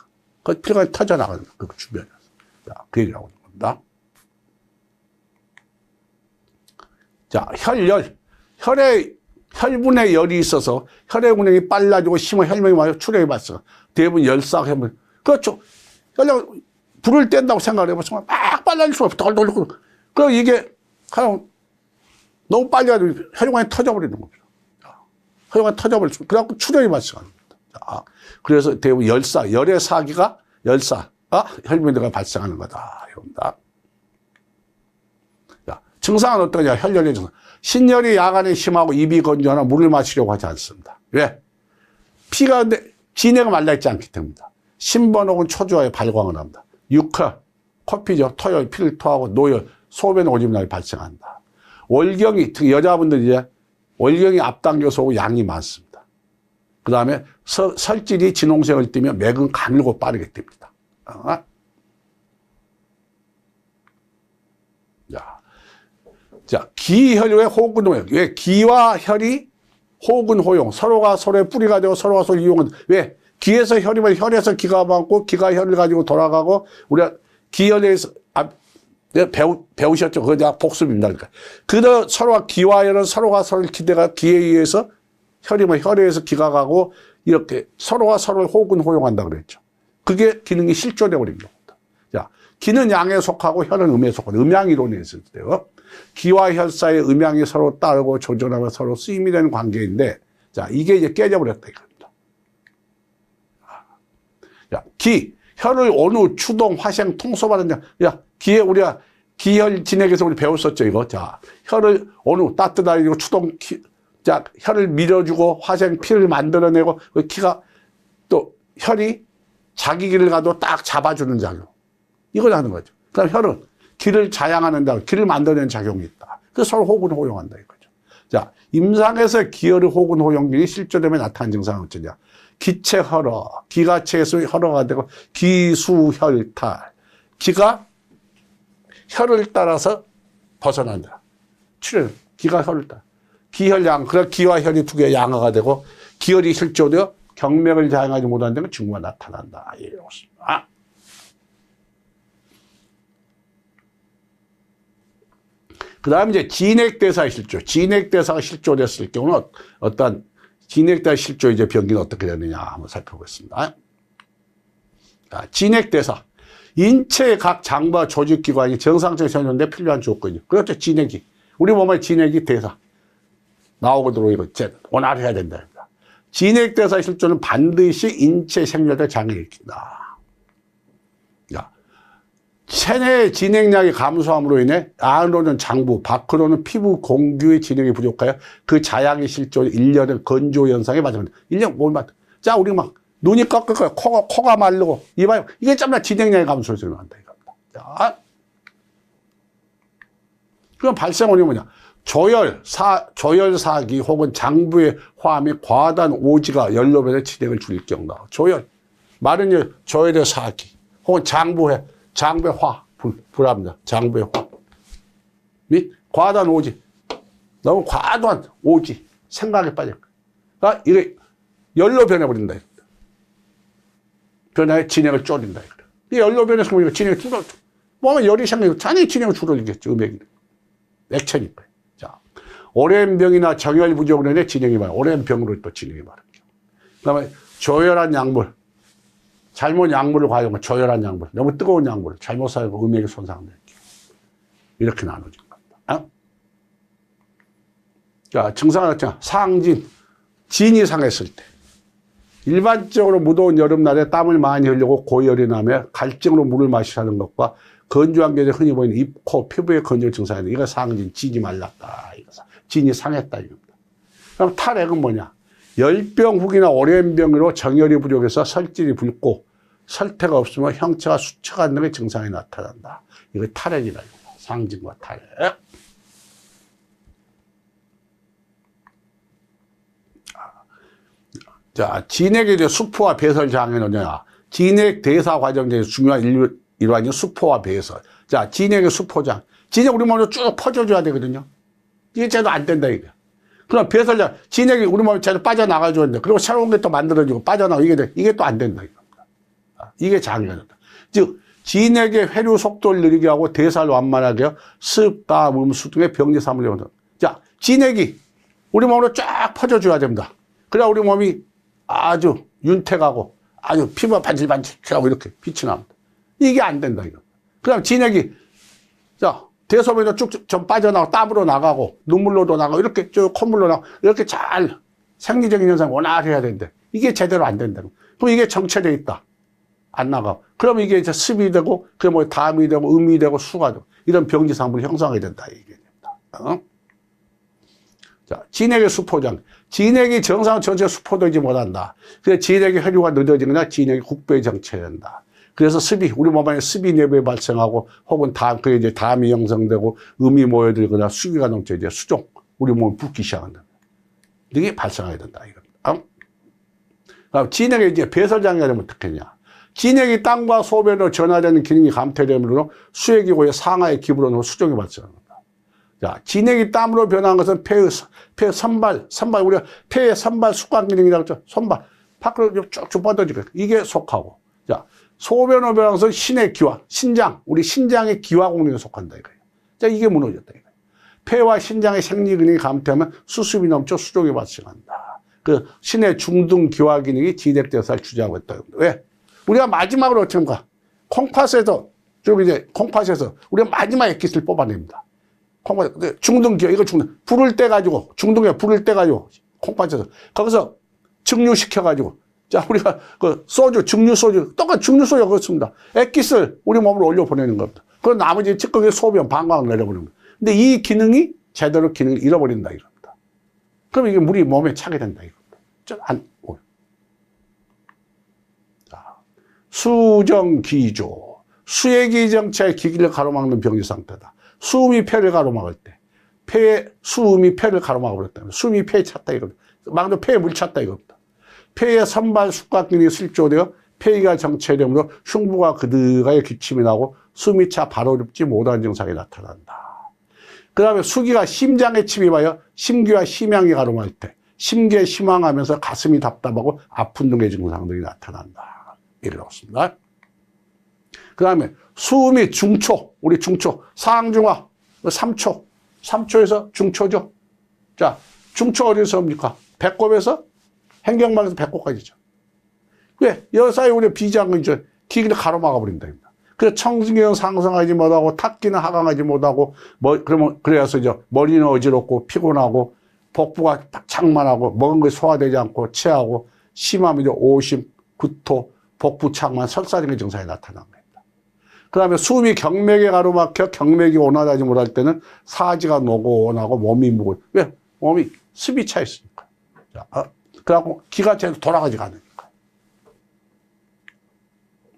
그 피가 터져나가는 그 주변에서. 자, 그 얘기를 하고 있는 겁니다. 자, 혈분에 열이 있어서 혈액 운행이 빨라지고 심한 혈맥이 많이 출혈이 발생. 대부분 열사가 하면 그렇죠. 불을 뗀다고 생각을 해보시면 막 빨라질 수가 없어. 돌돌돌. 그럼 이게 그냥 너무 빨리 가지고 혈관이 터져버리는 겁니다. 혈관이 터져버리고 그래갖고 출혈이 발생합니다. 그래서 대부분 열의 사기가 열사가 혈면대가 발생하는 거다. 이겁니다. 증상은 어떠냐? 혈열의 증상. 신열이 야간에 심하고 입이 건조하나 물을 마시려고 하지 않습니다. 왜? 피가 진해가 말라있지 않기 때문입니다. 신번 혹은 초조하에 발광을 합니다. 육하, 코피죠. 토열, 피를 토하고 노열, 소변 오줌날이 발생한다. 월경이, 특히 여자분들 이제 월경이 앞당겨서 오고 양이 많습니다. 그 다음에 설질이 진홍색을 띠며 맥은 가늘고 빠르게 띱니다. 자, 기혈의 호근호용. 왜? 기와 혈이 호근호용. 서로가 서로의 뿌리가 되고 서로가 서로 이용은. 왜? 기에서 혈이면 혈에서 기가 많고 기가 혈을 가지고 돌아가고 우리가 기혈에서 배우셨죠? 그거 복습입니다. 그러니까. 서로가 기와 혈은 서로가 서로를 기대가 기에 의해서 혈이면 혈에 의해서 기가 가고 이렇게 서로가 서로를 호근호용한다 그랬죠. 그게 기능이 실조되어 버린 겁니다. 자, 기는 양에 속하고 혈은 음에 속하고 음양이론에 있을 때요. 기와 혈 사이의 음양이 서로 따르고 조절하며 서로 쓰임이 되는 관계인데, 자, 이게 이제 깨져버렸다 이겁니다. 야, 혈을 온우, 추동, 화생, 통소받은 자, 야, 우리가 기혈 진액에서 우리 배웠었죠, 이거. 자, 혈을 온우, 따뜻하게 추동, 자, 혈을 밀어주고 화생, 피를 만들어내고, 기가 또 혈이 자기 길을 가도 딱 잡아주는 작용. 이걸 하는 거죠. 그다음 혈은 기를 자양하는 다 기를 만들어내는 작용이 있다. 그래서 서로 호근호용한다 이거죠. 자, 임상에서 기혈의 호근호용균이 실조되면 나타나는 증상은 어쩌냐? 기체혈어, 기가 체에서 혈어가 되고 기수혈탈. 기가 혈을 따라서 벗어난다. 출혈, 기가 혈을 따라. 기혈양, 그래 기와 혈이 두 개 양화가 되고 기혈이 실조되어 경맥을 자행하지 못하는 데는 증후가 나타난다. 이렇습니다. 그 다음에 이제 진액대사 실조. 진액대사가 실조됐을 경우는 어떤 진액대사 실조 이제 병기는 어떻게 되느냐 한번 살펴보겠습니다. 자, 진액대사. 인체의 각 장부와 조직기관이 정상적인 전환에 필요한 조건이요. 그렇죠. 진액이. 우리 몸의 진액이 대사. 나오도록 이거 원활해야 된다. 진액대사 실조는 반드시 인체 생리에 장애를 일으킨다. 야, 체내의 진액량이 감소함으로 인해 안으로는 장부, 밖으로는 피부 공규의 진액이 부족하여 그 자양이 실조, 일련의 건조 현상에 맞습니다. 일련 뭘 맞? 자, 우리 막 눈이 꺾을 코가 마르고 이봐요. 이게 짬나 진액량이 감소해서 일어난다 이겁니다. 자, 그럼 발생원이 뭐냐? 조열사기 혹은 장부의 화함이 과다한 오지가 연로변의 진액을 줄일 경우다. 조열, 마른 열, 조열의 사기 혹은 장부의 화, 불합니다. 장부의 화 및 과다한 오지, 너무 과도한 오지, 생각에 빠져. 그러니까 이게 열로 변해버린다. 변화에 진액을 쪼린다. 이 열로 변해서 보니까 진액이 줄어. 뭐면 열이 생기고 잔이 진액을 줄어들겠죠. 음액이. 액체니까. 자, 오랜 병이나 정열 부족으로 인해 진액이 많아. 오랜 병으로 또 진액이 많아요. 그 다음에 조열한 약물. 잘못 약물을 과용하면 조열한 약물. 너무 뜨거운 약물을 잘못 사용하고 음액이 손상될 경우. 이렇게 나눠진 겁니다. 자, 증상은 어쩌냐. 상진. 진이 상했을 때. 일반적으로 무더운 여름날에 땀을 많이 흘리고 고열이 나며 갈증으로 물을 마시라는 것과 건조한 게 흔히 보이는 입, 코, 피부의 건조 증상인데 이거 상진, 진이 말랐다. 이거 진이 상했다. 이겁니다. 그럼 탈핵은 뭐냐? 열병 후기나 오랜 병으로 정열이 부족해서 설질이 붉고 설태가 없으면 형체가 수척 않는 게 증상이 나타난다. 이거 탈핵이다. 상진과 탈핵. 자, 진액에 대해 수포와 배설 장애는 뭐냐? 진액 대사 과정 중에서 중요한 일환이 수포와 배설. 자, 진액의 수포장. 진액 우리 몸으로 쭉 퍼져줘야 되거든요. 이게 제대로 안 된다, 이거. 그럼 배설장. 진액이 우리 몸에 제대로 빠져나가줘야 된다. 그리고 새로운 게 또 만들어지고 빠져나가고 이게 또 안 된다, 이거. 이게 장애가 된다. 즉, 진액의 회류 속도를 느리게 하고 대사를 완만하게 하여 습, 담, 음수 등의 병리 사물을 만든다. 자, 진액이 우리 몸으로 쫙 퍼져줘야 됩니다. 그래야 우리 몸이 아주 윤택하고 아주 피부가 반질반질하고 이렇게 빛이 납니다. 이게 안 된다, 이거. 그럼 진액이, 자, 대소변으로 쭉 좀 빠져나가고, 땀으로 나가고, 눈물로도 나가고, 이렇게 쭉 콧물로 나가고, 이렇게 잘 생리적인 현상 원활해야 되는데, 이게 제대로 안 된다. 그럼 이게 정체되어 있다. 안 나가고. 그러면 이게 이제 습이 되고, 그게 뭐 담이 되고, 음이 되고, 수가 되고, 이런 병지상물이 형성하게 된다. 이게 됩니다. 자, 진액의 수포장. 진액이 정상 전체 수포되지 못한다. 그래서 진액의 혈류가 늦어지거나 진액이 국배에 정체된다. 그래서 습이, 우리 몸 안에 습이 내부에 발생하고, 혹은 그게 이제 담이 형성되고, 음이 모여들거나 수기가 넘쳐 이제 수종, 우리 몸이 붓기 시작한다. 이게 발생하게 된다. 이겁니다. 진액의 이제 배설장애가 되면 어떻게 하냐. 진액이 땀과 소변으로 전하되는 기능이 감퇴되므로 수액이 고여 상하의 기부로 수종이 발생합니다. 자, 진액이 땀으로 변한 것은 폐의 선발, 우리가 폐의 선발 숙관 기능이라고 했죠. 선발. 밖으로 쭉쭉 뻗어지고. 이게 속하고. 자, 소변으로 변한 것은 신의 기화, 신장, 우리 신장의 기화 공능에 속한다. 이거예요. 자, 이게 무너졌다. 이거예요. 폐와 신장의 생리 기능이 감퇴하면 수습이 넘쳐 수종이 발생한다. 그 신의 중등 기화 기능이 진액대사를 주재하고 있다. 왜? 우리가 마지막으로 어떻게 합니까? 콩팥에서, 우리가 마지막 액기스를 뽑아냅니다. 중등 기화, 이거 중등. 불을 떼가지고, 중등에 불을 떼가지고, 콩팥에서. 거기서 증류시켜가지고. 자, 우리가 그 소주, 증류소주, 똑같이 증류소주가 그렇습니다. 액기스를 우리 몸으로 올려보내는 겁니다. 그럼 나머지 찌꺼기 소변, 방광을 내려보내는 겁니다. 근데 이 기능이 제대로 기능을 잃어버린다, 이겁니다. 그럼 이게 물이 몸에 차게 된다, 이겁니다. 자, 수정기조. 수액이 정체의 기기를 가로막는 병리 상태다. 수음이 폐를 가로막을 때, 수음이 폐를 가로막아버렸다. 수음이 폐에 찼다, 이겁니다. 막도 폐에 물 찼다, 이겁니다. 폐의 선발 숙각 기능이 실조되어 폐기가 정체되므로 흉부가 그득하게 기침이 나고 숨이 차 바로 눕지 못하는 증상이 나타난다. 그 다음에 수기가 심장에 침입하여 심기와 심양이 가름할 때 심기에 심황하면서 가슴이 답답하고 아픈 등의 증상들이 나타난다. 이렇게 나왔습니다. 그 다음에 수 및 중초, 우리 중초, 상중하, 3초, 3초에서 중초죠. 자, 중초 어디서 옵니까? 배꼽에서 행경막에서 배꼽까지죠. 왜? 여사에 우리 비장은 이제 기기를 가로막아 버린다. 그래서 청진기는 상승하지 못하고 탁기는 하강하지 못하고 그러면 그래서 이제 머리는 어지럽고 피곤하고 복부가 창만하고 먹은 것이 소화되지 않고 체하고 심하면 이제 오심, 구토, 복부 창만, 설사 등의 증상이 나타납니다. 그 다음에 숨이 경맥에 가로막혀 경맥이 온화하지 못할 때는 사지가 노곤하고 몸이 무거워. 왜? 몸이 습이 차 있으니까. 자, 그래갖고 기가 제대로 돌아가지 않으니까.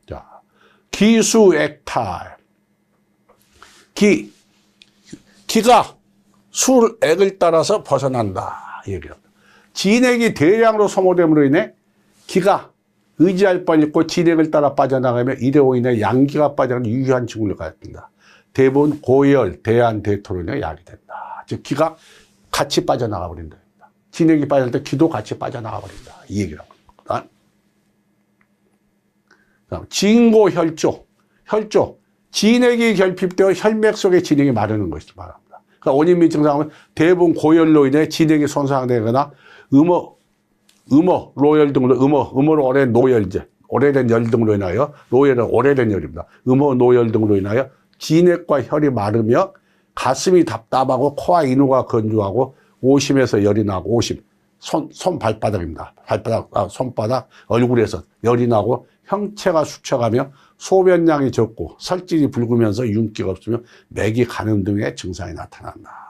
자, 기수액탈. 기가 술액을 따라서 벗어난다. 이 얘기합니다. 진액이 대량으로 소모됨으로 인해 기가 의지할 뻔 있고 진액을 따라 빠져나가며 이로 인해 양기가 빠져나가는 유효한 증후를 갖는다. 대부분 고열, 대안, 대토로 인해 약이 된다. 즉 기가 같이 빠져나가 버린다. 진액이 빠질 때 기도 같이 빠져나가 버린다. 이 얘기라고 합니다. 진고혈조. 혈조. 진액이 결핍되어 혈맥 속에 진액이 마르는 것을 말합니다. 그러니까 원인 및 증상은 대부분 고열로 인해 진액이 손상되거나 로열 등으로, 음어로 오래된 노열제, 오래된 열 등으로 인하여, 노열은 오래된 열입니다. 노열 등으로 인하여 진액과 혈이 마르며 가슴이 답답하고 코와 인후가 건조하고 오심에서 열이 나고, 오심, 발바닥입니다. 손바닥, 얼굴에서 열이 나고 형체가 수척하며 소변량이 적고 살찔이 붉으면서 윤기가 없으며 맥이 가는 등의 증상이 나타난다.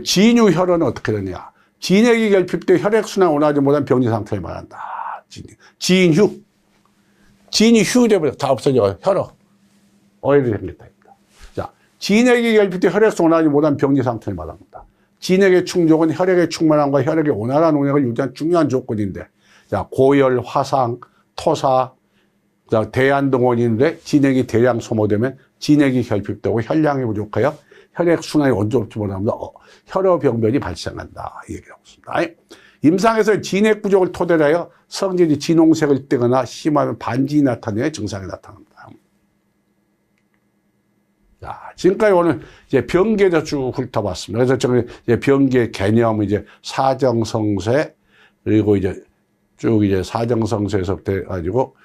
진유혈은 어떻게 되느냐? 진액이 결핍돼 혈액순환 원하지 못한 병리 상태를 말한다. 진휴 되버려 다 없어져. 혈어 오해를 생겼다. 자, 진액이 결핍돼 혈액순환 원하지 못한 병리 상태를 말합니다. 진액의 충족은 혈액의 충만함과 혈액의 원활한 운행을 유지하는 중요한 조건인데, 자, 고열, 화상, 토사, 대안 등 원인인데 진액이 대량 소모되면 진액이 결핍되고 혈량이 부족하여 혈액순환이 온전치 못하면 혈어병변이 발생한다. 이 얘기하고 있습니다. 임상에서 진액 부족을 토대로 하여 성질이 진홍색을 띠거나 심하면 반진이 나타내는 증상이 나타납니다. 자, 지금까지 오늘 이제 병계도 쭉 훑어봤습니다. 그래서 저는 이제 병계 개념 이제 사정성쇠, 그리고 이제 쭉 이제 사정성쇠에서부터 해가지고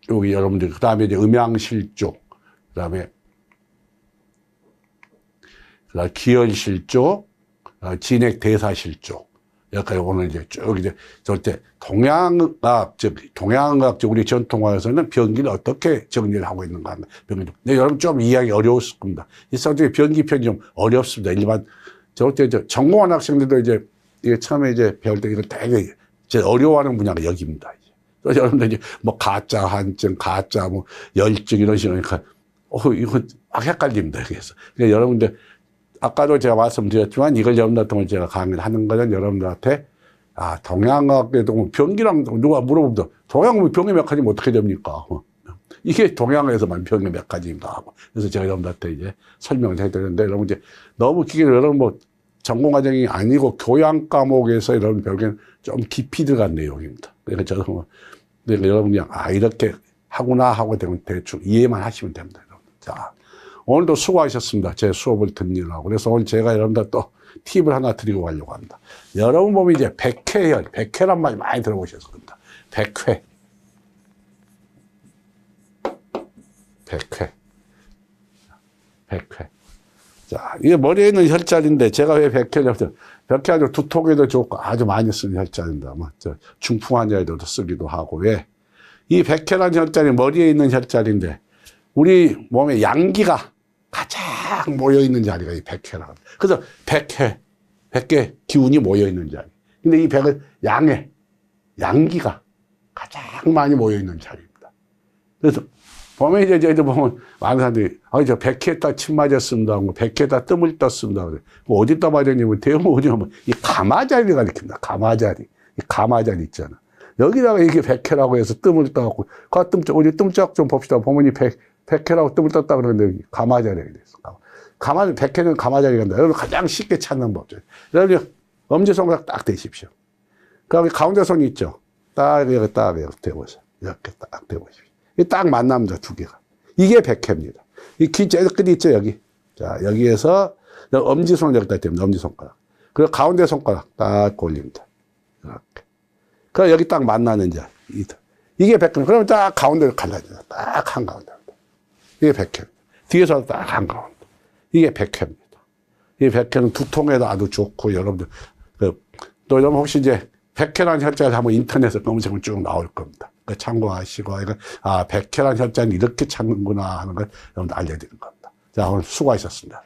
여기 여러분들 그 다음에 이제 음양실조, 그 다음에 기혈실조, 진액대사실조. 여기까지 오늘 이제 쭉 이제 저때 동양의학적 우리 전통화에서는 병기를 어떻게 정리를 하고 있는가 하는 병기. 근데 여러분 좀 이해하기 어려웠을 겁니다. 이 성적인 병기 편이 좀 어렵습니다. 일반 저때 전공한 학생들도 이제 이게 처음에 이제 배울 때 이거 되게 어려워하는 분야가 여기입니다. 그래서 여러분들 이제 뭐 가짜 한증, 가짜 뭐 열증 이런 식으로 하니까 이거 헷갈립니다. 그래서 그러니까 여러분들 아까도 제가 말씀드렸지만 이걸 여러분들한테 제가 강의를 하는 거는 여러분들한테 동양학에도 병기랑 누가 물어보면 동양은 병이 몇 가지면 어떻게 됩니까? 이게 동양에서만 병이 몇 가지인가 하고 그래서 제가 여러분들한테 이제 설명을 해드렸는데 여러분 이제 너무 기계로 여러분 뭐 전공과정이 아니고 교양 과목에서 여러분 별개는 좀 깊이 들어간 내용입니다. 그러니까 저는 그러니까 여러분 그냥 이렇게 하구나 하고 되면 대충 이해만 하시면 됩니다. 여러분. 자. 오늘도 수고하셨습니다. 제 수업을 듣느라고. 그래서 오늘 제가 여러분들 또 팁을 하나 드리고 가려고 합니다. 여러분 보면 이제 백회혈, 백회란 말 많이 들어보셨을 겁니다. 백회. 자, 이게 머리에 있는 혈자리인데 제가 왜 백회를 백회 아주 두통에도 좋고 아주 많이 쓰는 혈자리입니다. 뭐, 중풍 환자에도 쓰기도 하고 왜? 이 백회라는 혈자리 머리에 있는 혈자리인데 우리 몸에 양기가 가장 모여있는 자리가 이 백회라고 합니다. 그래서 백회 기운이 모여있는 자리. 근데 이 백은 양기가 가장 많이 모여있는 자리입니다. 그래서 보면 이제 저희들 보면 많은 사람들이 저 백회에다 침 맞았습니다. 백회에다 뜸을 떴습니다. 어디다 맞았냐면 대부분 어디냐면 이 가마자리가 일으킵니다. 가마자리. 이 가마자리 있잖아. 여기다가 이게 백회라고 해서 뜸을 떠갖고, 우리 뜸짝 좀 봅시다. 보면 이 백회라고 뜸을 떴다 그러는데 여기 가마자리가 됐어. 백회는 가마자리가 된다. 여러분 가장 쉽게 찾는 법이죠. 여러분 엄지손가락 딱 대십시오. 그 다음에 가운데 손이 있죠. 딱 이렇게 대보세요. 이렇게 딱 대보십시오. 이게 딱 만납니다. 두 개가. 이게 백회입니다. 이 기 끝이 있죠. 여기. 자, 여기에서 엄지손을 여기다 대면 엄지손가락. 그리고 가운데 손가락 딱 올립니다. 이렇게. 그럼 여기 딱 만나는 자. 이게 백회입니다. 그러면 딱 가운데를 갈라져요. 딱 한가운데입니다. 이게 백회입니다. 뒤에서 딱 한가운데. 이게 백회입니다. 이 백회는 두통에도 아주 좋고, 여러분들, 또 여러분 혹시 이제 백회라는 혈자를 한번 인터넷에 검색하면 쭉 나올 겁니다. 참고하시고, 백회라는 혈자는 이렇게 찾는구나 하는 걸 여러분들 알려드리는 겁니다. 자, 오늘 수고하셨습니다.